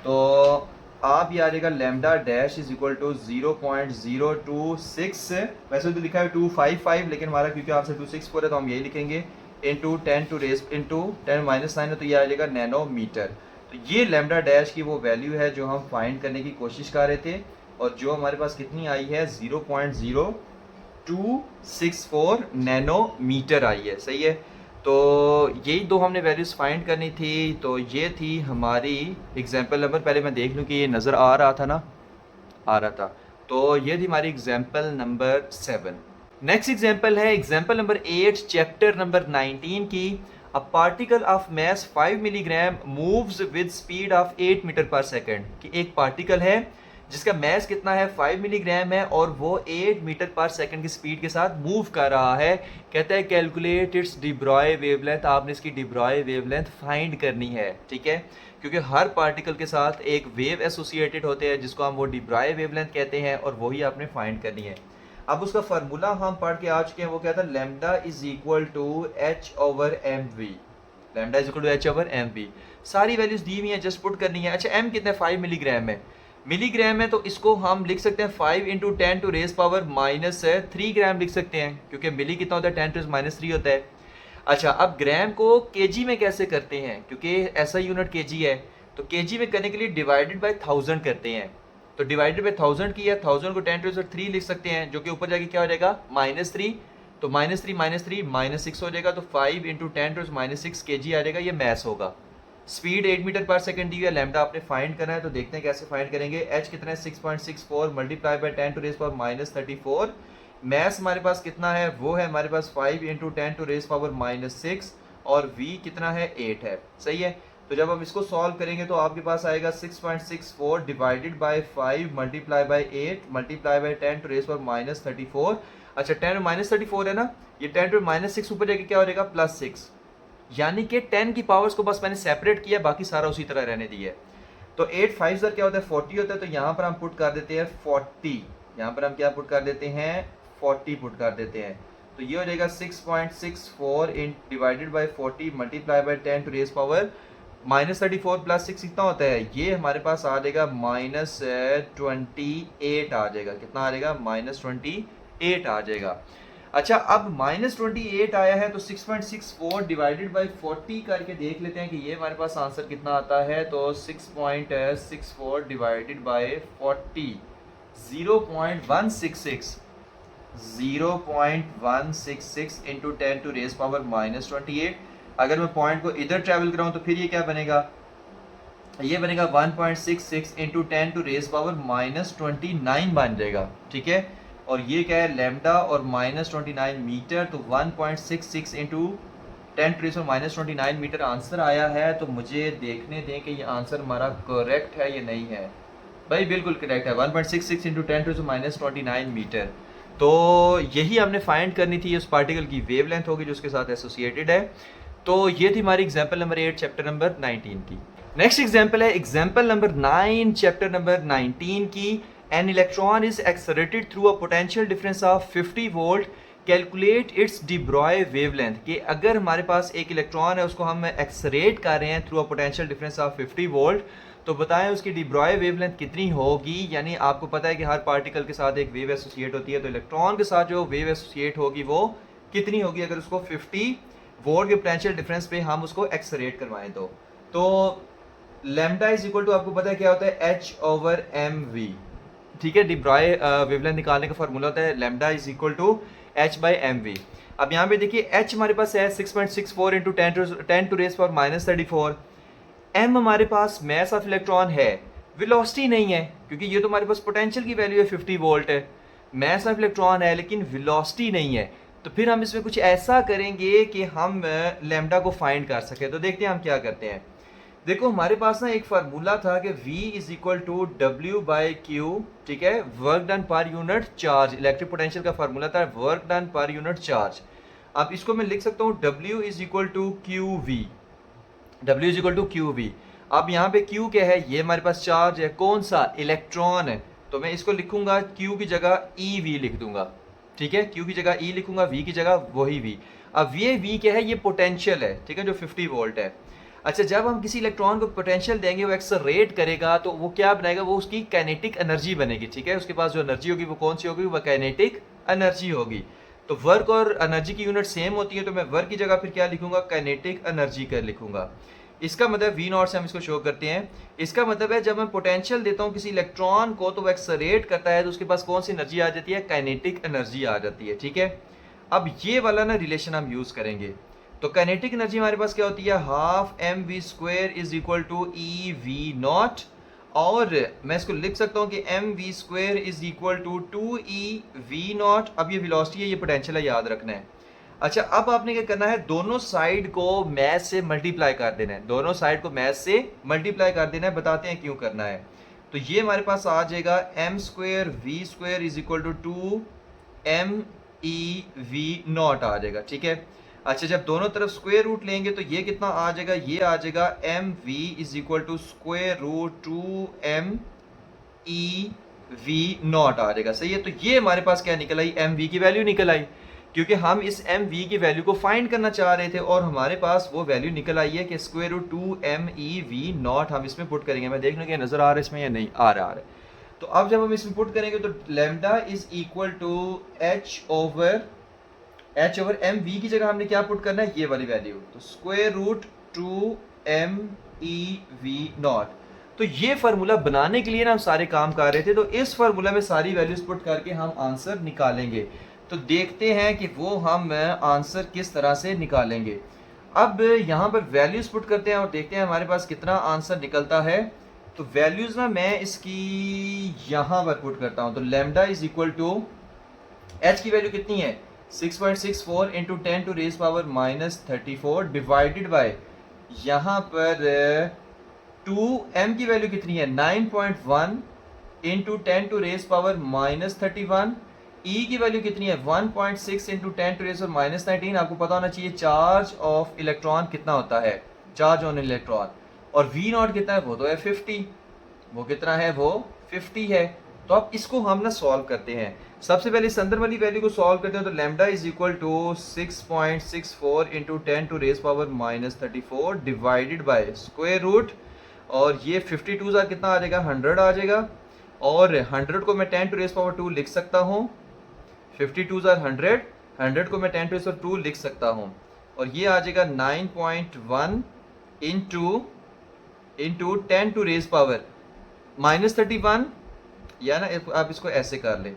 तो आप ये आ जाएगा lambda dash is equal to 0.026, वैसे तो लिखा है 255, लेकिन हमारा क्योंकि आंसर 264 है तो हम यही लिखेंगे इंटू 10⁻⁻9 है, तो ये आ जाएगा नैनोमीटर। तो ये लैम्डा डैश की वो वैल्यू है जो हम फाइंड करने की कोशिश कर रहे थे, और जो हमारे पास कितनी आई है 0.0264 नैनोमीटर आई है, सही है। तो यही दो हमने वैल्यूज़ फाइंड करनी थी। तो ये थी हमारी एग्जांपल नंबर, पहले मैं देख लूँ कि ये नज़र आ रहा था ना, आ रहा था। तो ये थी हमारी एग्जांपल नंबर 7। नेक्स्ट एग्जांपल है एग्जांपल नंबर 8 चैप्टर नंबर 19 की। A particle of mass 5 milligram moves with speed of 8 metre per second, कि एक पार्टिकल है जिसका मास कितना है 5 मिलीग्राम है और वो 8 मीटर पर सेकंड की स्पीड के साथ मूव कर रहा है। कहता है calculate its D Broglie wavelength, आपने इसकी डी ब्रॉय वेवलेंथ फाइंड करनी है, ठीक है। क्योंकि हर पार्टिकल के साथ एक वेव एसोसिएटेड होते हैं जिसको हम वो डी ब्रॉय वेवलेंथ कहते हैं, और वही आपने फाइंड करनी है। अब उसका फार्मूला हम पढ़ के आ चुके हैं, वो क्या था, lambda is equal to h/mv, lambda is equal to h/mv। सारी वैल्यूज दी हुई हैं, जस्ट पुट करनी है। अच्छा m कितना है, 5 मिलीग्राम है, मिलीग्राम है, तो इसको हम लिख सकते हैं 5 इंटू 10⁻³ ग्राम लिख सकते हैं, क्योंकि मिली कितना होता है 10⁻³ होता है। अच्छा, अब ग्राम को केजी में कैसे करते हैं, क्योंकि ऐसा यूनिट केजी है, तो केजी में करने के लिए डिवाइडेड बाय 1000 करते हैं। तो डिवाइडेड बाय 1000 किया, 1000 को 10⁻³ लिख सकते हैं, जो कि ऊपर जाके क्या हो जाएगा -3, तो -3 -6 हो जाएगा, तो 5 इंटू 10⁻6 केजी आ जाएगा, ये मैस होगा। स्पीड 8 मीटर पर सेकंड दी हुई है, लैम्डा आपने फाइंड करना है, तो देखते हैं कैसे फाइंड करेंगे। h कितना है 6.64 मल्टीप्लाई बाय 10⁻⁻34, मैस हमारे पास कितना है, वो है हमारे पास 5 इंटू 10⁻6, और v कितना है 8 है, सही है। तो जब हम इसको सॉल्व करेंगे तो आपके पास आएगा 6.64 divided bye 5 multiply by 8 multiply by 10⁻34। अच्छा 10⁻34 है ना, ये 10⁻6 ऊपर जाके क्या हो जाएगा +6, यानी कि 10 की पावर्स को बस मैंने सेपरेट किया, बाकी सारा उसी तरह रहने दिया है। तो 8 5 सर क्या होता है 40 होता है, तो यहाँ पर हम पुट कर देते हैं 40, यहाँ पर हम क्या पुट कर देते हैं 40 पुट कर देते हैं। तो ये हो जाएगा 6.64 divided bye 40 multiply by 10⁻34 plus 6 कितना होता है, ये हमारे पास आ जाएगा -28 आ जाएगा। कितना आ जाएगा -28 आ जाएगा। अच्छा, अब -28 आया है, तो 6.64 डिवाइडेड बाय 40 करके देख लेते हैं कि ये हमारे पास आंसर कितना आता है। तो 6.64 डिवाइडेड बाय 40 0.166 इंटू 10⁻⁻28। अगर मैं पॉइंट को इधर ट्रैवल कराऊँ तो फिर ये क्या बनेगा, ये बनेगा 1.66 इंटू 10⁻⁻29 बन जाएगा, ठीक है। और ये क्या है लैम्डा और -29 मीटर, तो 1.66 इंटू 10⁻⁻29 मीटर आंसर आया है। तो मुझे देखने दें कि ये आंसर हमारा करेक्ट है या नहीं है। भाई बिल्कुल करेक्ट है, 1.66 इंटू 10⁻⁻29 मीटर। तो यही हमने फाइंड करनी थी, उस पार्टिकल की वेवलेंथ होगी जो उसके साथ एसोसिएटेड है। तो ये थी हमारी एग्जाम्पल नंबर 8 चैप्टर नंबर 19 की। नेक्स्ट एग्जाम्पल है एग्जाम्पल नंबर 9 चैप्टर नंबर 19 की। An electron is accelerated through a potential difference of 50 volt. Calculate its de Broglie wavelength, कि अगर हमारे पास एक इलेक्ट्रॉन है उसको हम एक्सरेट कर रहे हैं through a potential difference of 50 volt, तो बताएं उसकी डी ब्रॉय वेवलेंथ कितनी होगी। यानी आपको पता है कि हर पार्टिकल के साथ एक वेव एसोसिएट होती है, तो इलेक्ट्रॉन के साथ जो वेव एसोसिएट होगी वो कितनी होगी अगर उसको 50 वोल्ट के पोटेंशियल डिफरेंस पे हम उसको एक्सरेट करवाएं। तो लैम्डा इज इक्वल टू आपको पता है क्या होता है h/mv, ठीक है। डी ब्रॉय वेवलेंथ निकालने का फॉर्मूला होता है lambda is equal to h/mv। अब यहाँ पे देखिए h हमारे पास है 6.64 इंटू 10⁻⁻34, m हमारे पास मैस ऑफ इलेक्ट्रॉन है, वेलोसिटी नहीं है, क्योंकि ये तो हमारे पास पोटेंशियल की वैल्यू है 50 वोल्ट है। मैस ऑफ इलेक्ट्रॉन है लेकिन वेलोसिटी नहीं है, तो फिर हम इसमें कुछ ऐसा करेंगे कि हम लैम्डा को फाइंड कर सकें। तो देखते हैं हम क्या करते हैं। देखो हमारे पास ना एक फार्मूला था कि V is equal to W by Q, ठीक है, work done per unit charge. Electric potential का फार्मूला था work done per unit charge. अब इसको मैं लिख सकता हूँ W is equal to Q V, W is equal to Q V. अब यहाँ पे Q क्या है, ये हमारे पास चार्ज है, कौन सा, इलेक्ट्रॉन है, तो मैं इसको लिखूंगा Q की जगह EV लिख दूंगा, ठीक है, Q की जगह E लिखूंगा, V की जगह वही V। अब ये V क्या है, ये पोटेंशियल है, ठीक है, जो 50 वोल्ट है। अच्छा, जब हम किसी इलेक्ट्रॉन को पोटेंशियल देंगे, वो एक्सेलरेट करेगा, तो वो क्या बनाएगा, वो उसकी काइनेटिक एनर्जी बनेगी, ठीक है, उसके पास जो एनर्जी होगी वो कौन सी होगी, वो काइनेटिक एनर्जी होगी। तो वर्क और एनर्जी की यूनिट सेम होती है, तो मैं वर्क की जगह फिर क्या लिखूंगा, काइनेटिक एनर्जी कर लिखूंगा। इसका मतलब वी नॉट से हम इसको शो करते हैं। इसका मतलब है जब मैं पोटेंशियल देता हूँ किसी इलेक्ट्रॉन को, तो वो एक्सेलरेट करता है, तो उसके पास कौन सी एनर्जी आ जाती है, काइनेटिक एनर्जी आ जाती है, ठीक है। अब ये वाला ना रिलेशन हम यूज करेंगे। तो काइनेटिक एनर्जी हमारे पास क्या होती है, half M V square is equal to E V nought, और मैं इसको लिख सकता हूँ कि M V square is equal to 2e v0। अब ये वेलोसिटी है, ये पोटेंशियल है, याद रखना है। अच्छा, अब आपने क्या करना है, दोनों साइड को मैथ से मल्टीप्लाई कर देना है, दोनों साइड को मैथ से मल्टीप्लाई कर देना है। बताते हैं क्यों करना है। तो ये हमारे पास आ जाएगा M square V square is equal to 2me v0 आ जाएगा, ठीक है। अच्छा, जब दोनों तरफ स्क्वायर रूट लेंगे तो ये कितना आ जाएगा, ये आ जाएगा M V is equal to square root 2me v0 आ जाएगा, सही है। तो ये हमारे पास क्या निकल आई, एम वी की वैल्यू निकल आई, क्योंकि हम इस एम वी की वैल्यू को फाइंड करना चाह रहे थे, और हमारे पास वो वैल्यू निकल आई है कि स्क्वायर रूट 2me v0 हम इसमें पुट करेंगे। मैं देख लूँ कि नजर आ रहा है इसमें या नहीं आ रहा है। तो अब जब हम इसमें पुट करेंगे तो lambda is equal to H over M V की जगह हमने क्या पुट करना है, ये वाली वैल्यू, तो स्क्वायर रूट 2me v0। तो ये फार्मूला बनाने के लिए ना हम सारे काम कर रहे थे, तो इस फार्मूला में सारी वैल्यूज पुट करके हम आंसर निकालेंगे। तो देखते हैं कि वो हम आंसर किस तरह से निकालेंगे। अब यहाँ पर वैल्यूज पुट करते हैं और देखते हैं हमारे पास कितना आंसर निकलता है। तो वैल्यूज ना मैं इसकी यहाँ पर पुट करता हूँ। तो lambda is equal to H की वैल्यू कितनी है, 6.64 into 10 to raise power -34 divided by यहाँ पर 2m की वैल्यू कितनी है, 9.1 into 10 to raise power -31। E की वैल्यू कितनी है, 1.6 इंटू 10 टू रेज पावर -19। आपको पता होना चाहिए चार्ज ऑफ इलेक्ट्रॉन कितना होता है, चार्ज ऑन इलेक्ट्रॉन, और V0 कितना है, वो तो है 50। वो कितना है, वो 50 है। तो अब इसको हम ना सॉल्व करते हैं। सबसे पहले इस अंदर वाली वैल्यू को सॉल्व करते हैं। तो lambda is equal to 6.64 into 10 to raise power -34 divided by square root, और ये 52 कितना आ जाएगा, 100 आ जाएगा, और 100 को मैं 10 टू रेज पावर 2 लिख सकता हूँ। 52 100, 100 को मैं 10 टू रेज पावर 2 लिख सकता हूँ, और ये आ जाएगा 9.1 इंटू 10 टू रेज पावर -31, या ना आप इसको ऐसे कर लें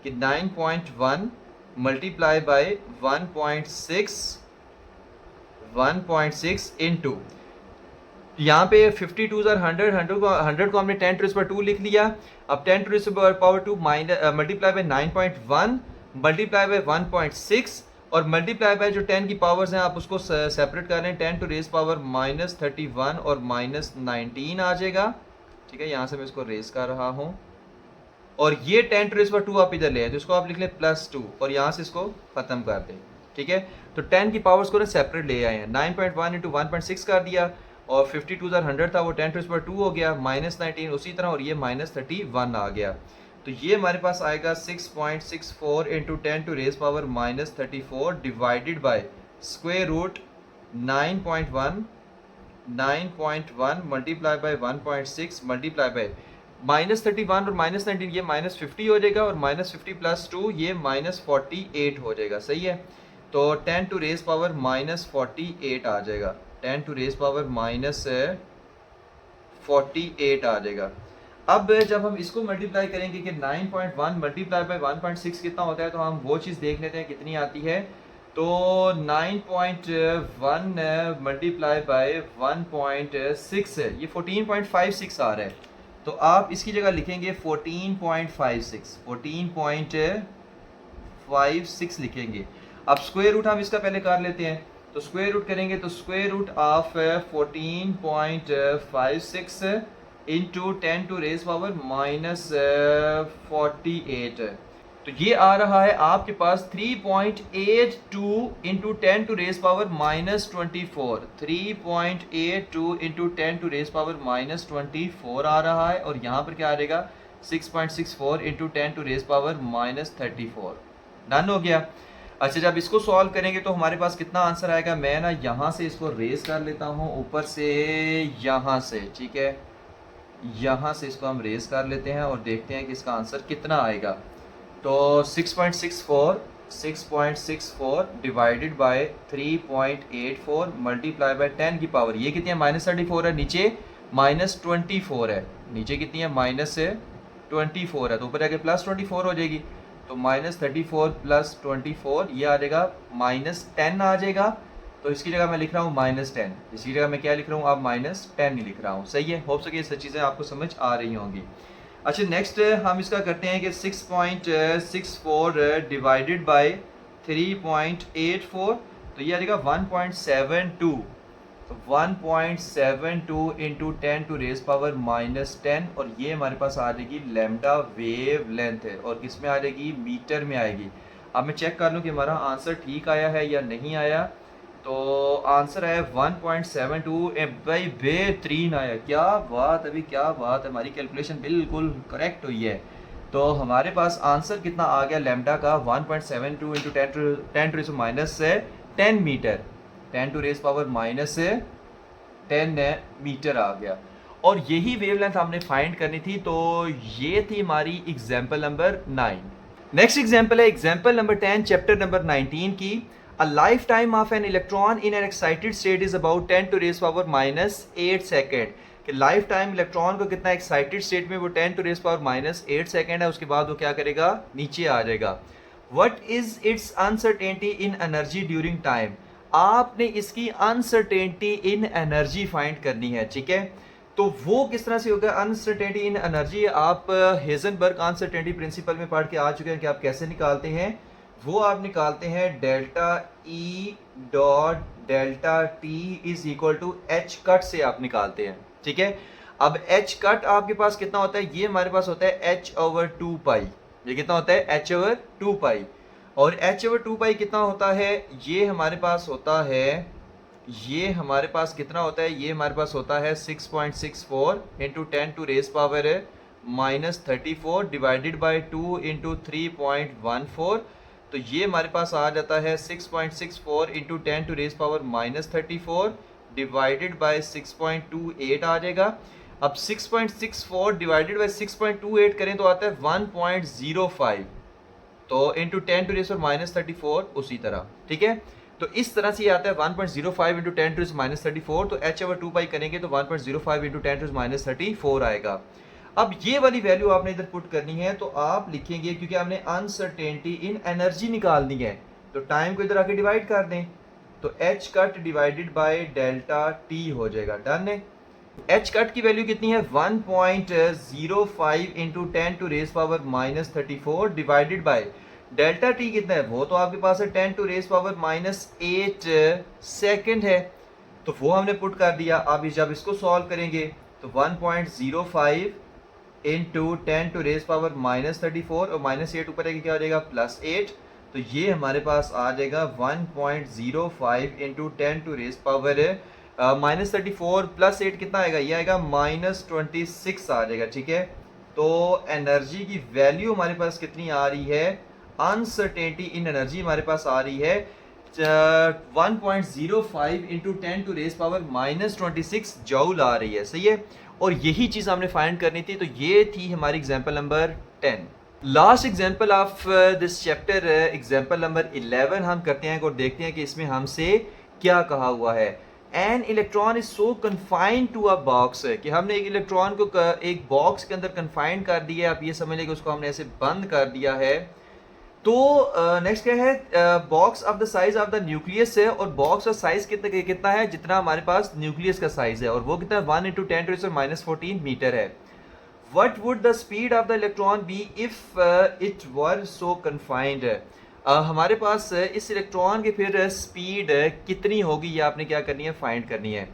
कि 9.1 मल्टीप्लाई बाय 1.6 इंटू, यहाँ पे 52 100 को हमने 10 टू पावर 2 लिख लिया। अब 10 to power 2 multiply by 9.1 multiply by 1.6 और मल्टीप्लाई बाय जो 10 की पावर्स हैं आप उसको सेपरेट कर लें, 10 टू रेज पावर -31 और -19 आ जाएगा, ठीक है। यहाँ से मैं इसको रेज कर रहा हूँ, और ये 10 टू रेज पावर 2 आप इधर ले आए, तो इसको आप लिख लें +2, और यहाँ से इसको खत्म कर दें, ठीक है। तो 10 की पावर्स को ना सेपरेट ले आए हैं, 9.1 इंटू 1.6 कर दिया, और 52 100 था वो 10 टू पावर 2 हो गया, -19 उसी तरह, और ये -31 आ गया। तो ये हमारे पास आएगा 6.64 into 10 to raise power -34 divided by square root 9.1 multiply by 1.6 multiply by -31 और -19, ये -50 हो जाएगा, और -50 + 2 ये -48 हो जाएगा, सही है। तो 10 टू रेज पावर -48 आ जाएगा, 10 टू रेज पावर -48 आ जाएगा। अब जब हम इसको मल्टीप्लाई करेंगे कि 9.1 मल्टीप्लाई बाय 1.6 कितना होता है, तो हम वो चीज़ देख लेते हैं कितनी आती है। तो 9.1 मल्टीप्लाई बाय 1.6 है, ये 14.56 आ रहा है। तो आप इसकी जगह लिखेंगे 14.56 लिखेंगे। अब स्क्वायर रूट हम इसका पहले कर लेते हैं। तो स्क्वायर रूट करेंगे तो square root of 14.56 into 10 to raise power -48। तो ये आ रहा है आपके पास 3.82 into 10 to raise power -24। 3.82 into 10 to raise power -24 आ रहा है, और यहाँ पर क्या आ जाएगा 6.64 into 10 to raise power -34। Done हो गया। अच्छा, जब इसको सॉल्व करेंगे तो हमारे पास कितना आंसर आएगा, मैं ना यहाँ से इसको रेज कर लेता हूँ ऊपर से, यहाँ से, ठीक है, यहाँ से इसको हम रेज कर लेते हैं और देखते हैं कि इसका आंसर कितना आएगा। तो 6.64 डिवाइडेड बाय 3.84 मल्टीप्लाई बाय 10 की पावर, ये कितनी है -34 है, नीचे -24 है, नीचे कितनी है -24 है, तो ऊपर जाके +24 हो जाएगी। तो -34 + 24 ये आ जाएगा -10 आ जाएगा। तो इसकी जगह मैं लिख रहा हूँ -10, इसकी जगह मैं क्या लिख रहा हूँ, आप -10 ही लिख रहा हूँ। सही है, होप सके ये सब चीज़ें आपको समझ आ रही होंगी। अच्छा, नेक्स्ट हम इसका करते हैं कि 6.64 डिवाइडेड बाय 3.84, तो ये आ जाएगा 1.72। तो 1.72 इंटू 10 टू रेज पावर -10, और ये हमारे पास आ जाएगी लैम्डा वेव लेंथ है, और किस में आ जाएगी, मीटर में आएगी। अब मैं चेक कर लूँ कि हमारा आंसर ठीक आया है या नहीं आया। तो आंसर है 1.72। भाई बेहतरीन आया, क्या बात, अभी क्या बात है, हमारी कैलकुलेशन बिल्कुल करेक्ट हुई है। तो हमारे पास आंसर कितना आ गया लैम्डा का, 1.72 into 10 to raise -10 metre, 10 to raise power -10 metre आ गया। और यही वेवलेंथ हमने फाइंड करनी थी। तो ये थी हमारी एग्जाम्पल नंबर 9। नेक्स्ट एग्जाम्पल है एग्जाम्पल नंबर 10 चैप्टर नंबर 19 की। A lifetime of an electron in an excited state is about 10 to raise power -8 second. कि लाइफ टाइम इलेक्ट्रॉन को कितना एक्साइटेड स्टेट में, वो 10 टू रेज पावर -8 सेकेंड है, उसके बाद वो क्या करेगा, नीचे आ जाएगा। What is it's uncertainty in energy during time, आपने इसकी अनसर्टेनिटी इन एनर्जी फाइंड करनी है, ठीक है। तो वो किस तरह से होगा अनसर्टेनिटी इन एनर्जी, आप हेजनबर्ग अनसर्टेनिटी प्रिंसिपल में पढ़ के आ चुके हैं कि आप कैसे निकालते हैं। वो आप निकालते हैं delta E dot delta T is equal to H cut से आप निकालते हैं, ठीक है। अब एच कट आपके पास कितना होता है, ये हमारे पास होता है h/2 ये कितना होता है h/2, और h/2 कितना होता है, ये हमारे पास होता है, ये हमारे पास कितना होता है, ये हमारे पास होता है 6.64 into 10 to raise power -34 divided by 2 into 3.14। तो ये हमारे पास आ जाता है 6.64 into 10 to raise power -34 divided by 6.28 आ जाएगा। अब 6.64 डिवाइडेड बाय 6.28 करें तो आता है 1.05, तो इंटू 10 टू रेज पावर -34 उसी तरह, ठीक है। तो इस तरह से ये आता है 1.05 इंटू 10 टू रेज -34, तो h/2 करेंगे तो 1.05 इंटू 10 टू रेज -34 आएगा। अब ये वाली वैल्यू आपने इधर पुट करनी है, तो आप लिखेंगे, क्योंकि हमने अनसर्टेनिटी इन एनर्जी निकालनी है, तो टाइम को इधर आके डिवाइड कर दें, तो H cut divided by delta T हो जाएगा। डन है। एच कट की वैल्यू कितनी है 1.05 into 10 to raise power -34 divided by delta T कितना है, वो तो आपके पास है 10 टू रेज पावर -8 सेकेंड है, तो वो हमने पुट कर दिया। अब जब इसको सॉल्व करेंगे तो 1.05 इंटू 10 टू रेज पावर -34 और -8 ऊपर है क्या हो जाएगा +8, तो ये हमारे पास आ जाएगा 1.05 इंटू 10 टू रेज पावर -34 +8 कितना आएगा, ये आएगा -26 आ जाएगा, ठीक है। तो एनर्जी की वैल्यू हमारे पास कितनी आ रही है, अनसर्टेनिटी इन एनर्जी हमारे पास आ रही है 1.05 into 10 to raise power -26 joule आ रही है, सही है। और यही चीज़ हमने फाइंड करनी थी। तो ये थी हमारी example number 10। Last example of this chapter example number 11 हम करते हैं और देखते हैं कि इसमें हमसे क्या कहा हुआ है। An electron is so confined to a box, कि हमने एक इलेक्ट्रॉन को एक बॉक्स के अंदर कन्फाइंड कर दिया है। आप ये समझ लें कि उसको हमने ऐसे बंद कर दिया है तो नेक्स्ट क्या है, box of the size of the nucleus है, और बॉक्स का साइज कितना है, जितना हमारे पास न्यूक्लियस का साइज है, और वो कितना है 1 इंटू 10⁻⁻14 मीटर है। What would the speed of the electron be if it were so confined? हमारे पास इस इलेक्ट्रॉन की फिर स्पीड कितनी होगी, ये आपने क्या करनी है, फाइंड करनी है।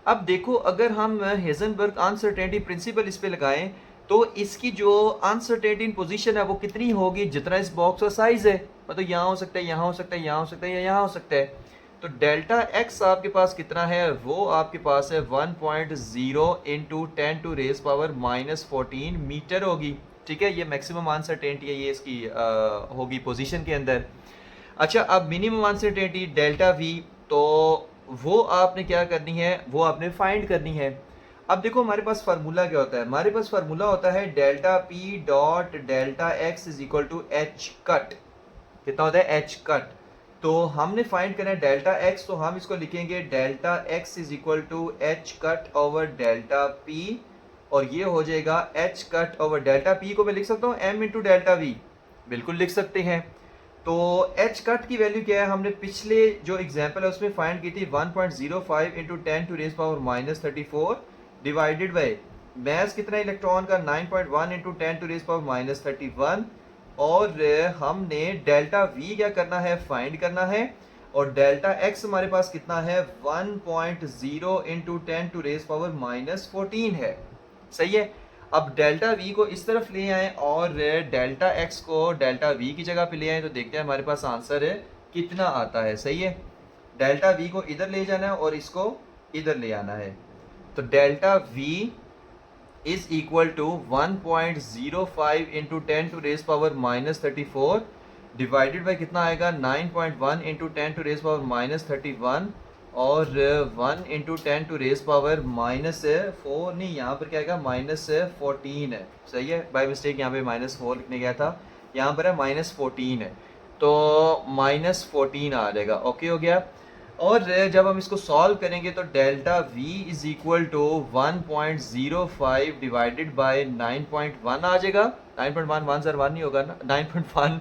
अब देखो, अगर हम हेजनबर्ग अनसर्टेनिटी प्रिंसिपल इस पे लगाएं तो इसकी जो अनसर्टेनिटी इन पोजीशन है वो कितनी होगी, जितना इस बॉक्स का साइज है, मतलब यहाँ हो सकता है, यहाँ हो सकता है, यहाँ हो सकता है, या यहाँ हो सकता है। तो डेल्टा एक्स आपके पास कितना है, वो आपके पास है 1.0 इंटू 10⁻⁻14 मीटर होगी। ठीक है, ये मैक्सिमम अनसर्टेनिटी है, ये इसकी होगी पोजीशन के अंदर। अच्छा, अब मिनिमम अनसर्टेनिटी डेल्टा वी, तो वो आपने क्या करनी है, वो आपने फाइंड करनी है। अब देखो हमारे पास फार्मूला क्या होता है, हमारे पास फार्मूला होता है delta P dot delta X is equal to H cut. कितना होता है, एच कट। तो हमने फाइंड करना है डेल्टा एक्स, तो हम इसको लिखेंगे delta X is equal to H cut over delta P, और ये हो जाएगा H cut over delta P को मैं लिख सकता हूँ एम इंटू डेल्टा वी, बिल्कुल लिख सकते हैं। तो एच कट की वैल्यू क्या है, हमने पिछले जो एग्जांपल है उसमें फाइंड की थी 1.05 इंटू 10⁻⁻34 डिवाइडेड बाय मैस कितना इलेक्ट्रॉन का 9.1 इंटू 10⁻31, और हमने डेल्टा वी क्या करना है, फाइंड करना है, और डेल्टा एक्स हमारे पास कितना है 1.0 इंटू 10⁻⁻14 है। सही है। अब डेल्टा वी को इस तरफ ले आए और डेल्टा एक्स को डेल्टा वी की जगह पे ले आए, तो देखते हैं हमारे पास आंसर है कितना आता है। सही है, डेल्टा वी को इधर ले जाना है और इसको इधर ले आना है। तो delta V is equal to 1.05 into 10⁻⁻34 divided by कितना आएगा 9.1 इंटू 10⁻31, और 1 इंटू 10⁻⁻4 नहीं, यहाँ पर क्या आएगा -14 है। सही है, बाय मिस्टेक यहाँ पे -4 लिखने गया था, यहाँ पर है -14 है, तो -14 आ जाएगा। ओके हो गया। और जब हम इसको सॉल्व करेंगे तो delta v is equal to 1.05 divided by 9.1 आ जाएगा। 9.1 1 नहीं होगा ना, 9.1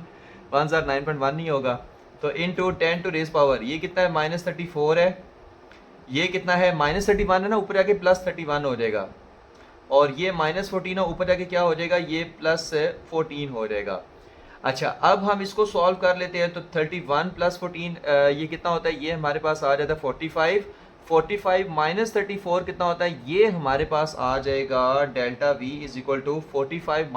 9.1 नहीं होगा, तो इंटू 10 टू रेज पावर, ये कितना है -34 है, ये कितना है -31 है ना, ऊपर जाके +31 हो जाएगा, और ये -14 है, ऊपर जाके क्या हो जाएगा, ये +14 हो जाएगा। अच्छा, अब हम इसको सॉल्व कर लेते हैं, तो 31 + 14 ये कितना होता है, ये हमारे पास आ जाता है 45। 45 - 34 कितना होता है, ये हमारे पास आ जाएगा delta v is equal to 45 -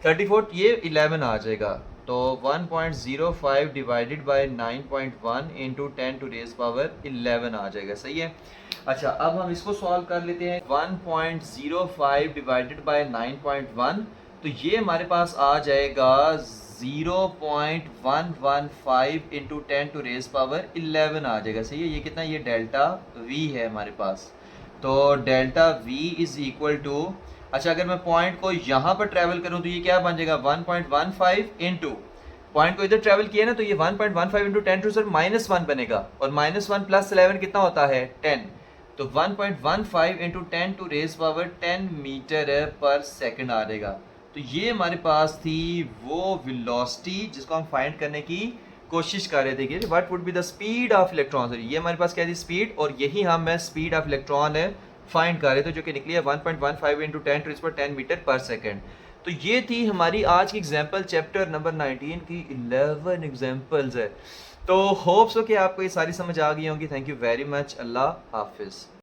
34, ये 11 आ जाएगा। तो 1.05 divided by 9.1 into 10 to raise power 11 आ जाएगा। सही है। अच्छा, अब हम इसको सॉल्व कर लेते हैं। 1.05 डिवाइडेड बाय 9.1, तो ये हमारे पास आ जाएगा 0.115 इंटू 10 टू रेज पावर 11 आ जाएगा। सही है, ये कितना, ये डेल्टा v है हमारे पास। तो delta v is equal to, अच्छा अगर मैं पॉइंट को यहाँ पर ट्रैवल करूँ तो ये क्या बन जाएगा 1.15 इंटू, पॉइंट को इधर ट्रैवल किया ना, तो ये 1.15 इंटू 10 टू -1 बनेगा, और -1 + 11 कितना होता है 10, तो 1.15 into 10 to raise power 10 metre per second आ जाएगा। तो ये हमारे पास थी वो वेलोसिटी जिसको हम फाइंड करने की कोशिश कर रहे थे कि what would be the speed of electron. ये हमारे पास क्या थी, स्पीड, और यही हम स्पीड ऑफ इलेक्ट्रॉन है फाइंड कर रहे थे, जो कि निकली है 1.15 into 10 to power 10 metre per second. तो ये थी हमारी आज की एग्जाम्पल, चैप्टर नंबर 19 की 11 एग्जाम्पल्स है। तो होप्स हो कि आपको ये सारी समझ आ गई होंगी। Thank you very much. Allah हाफिज़।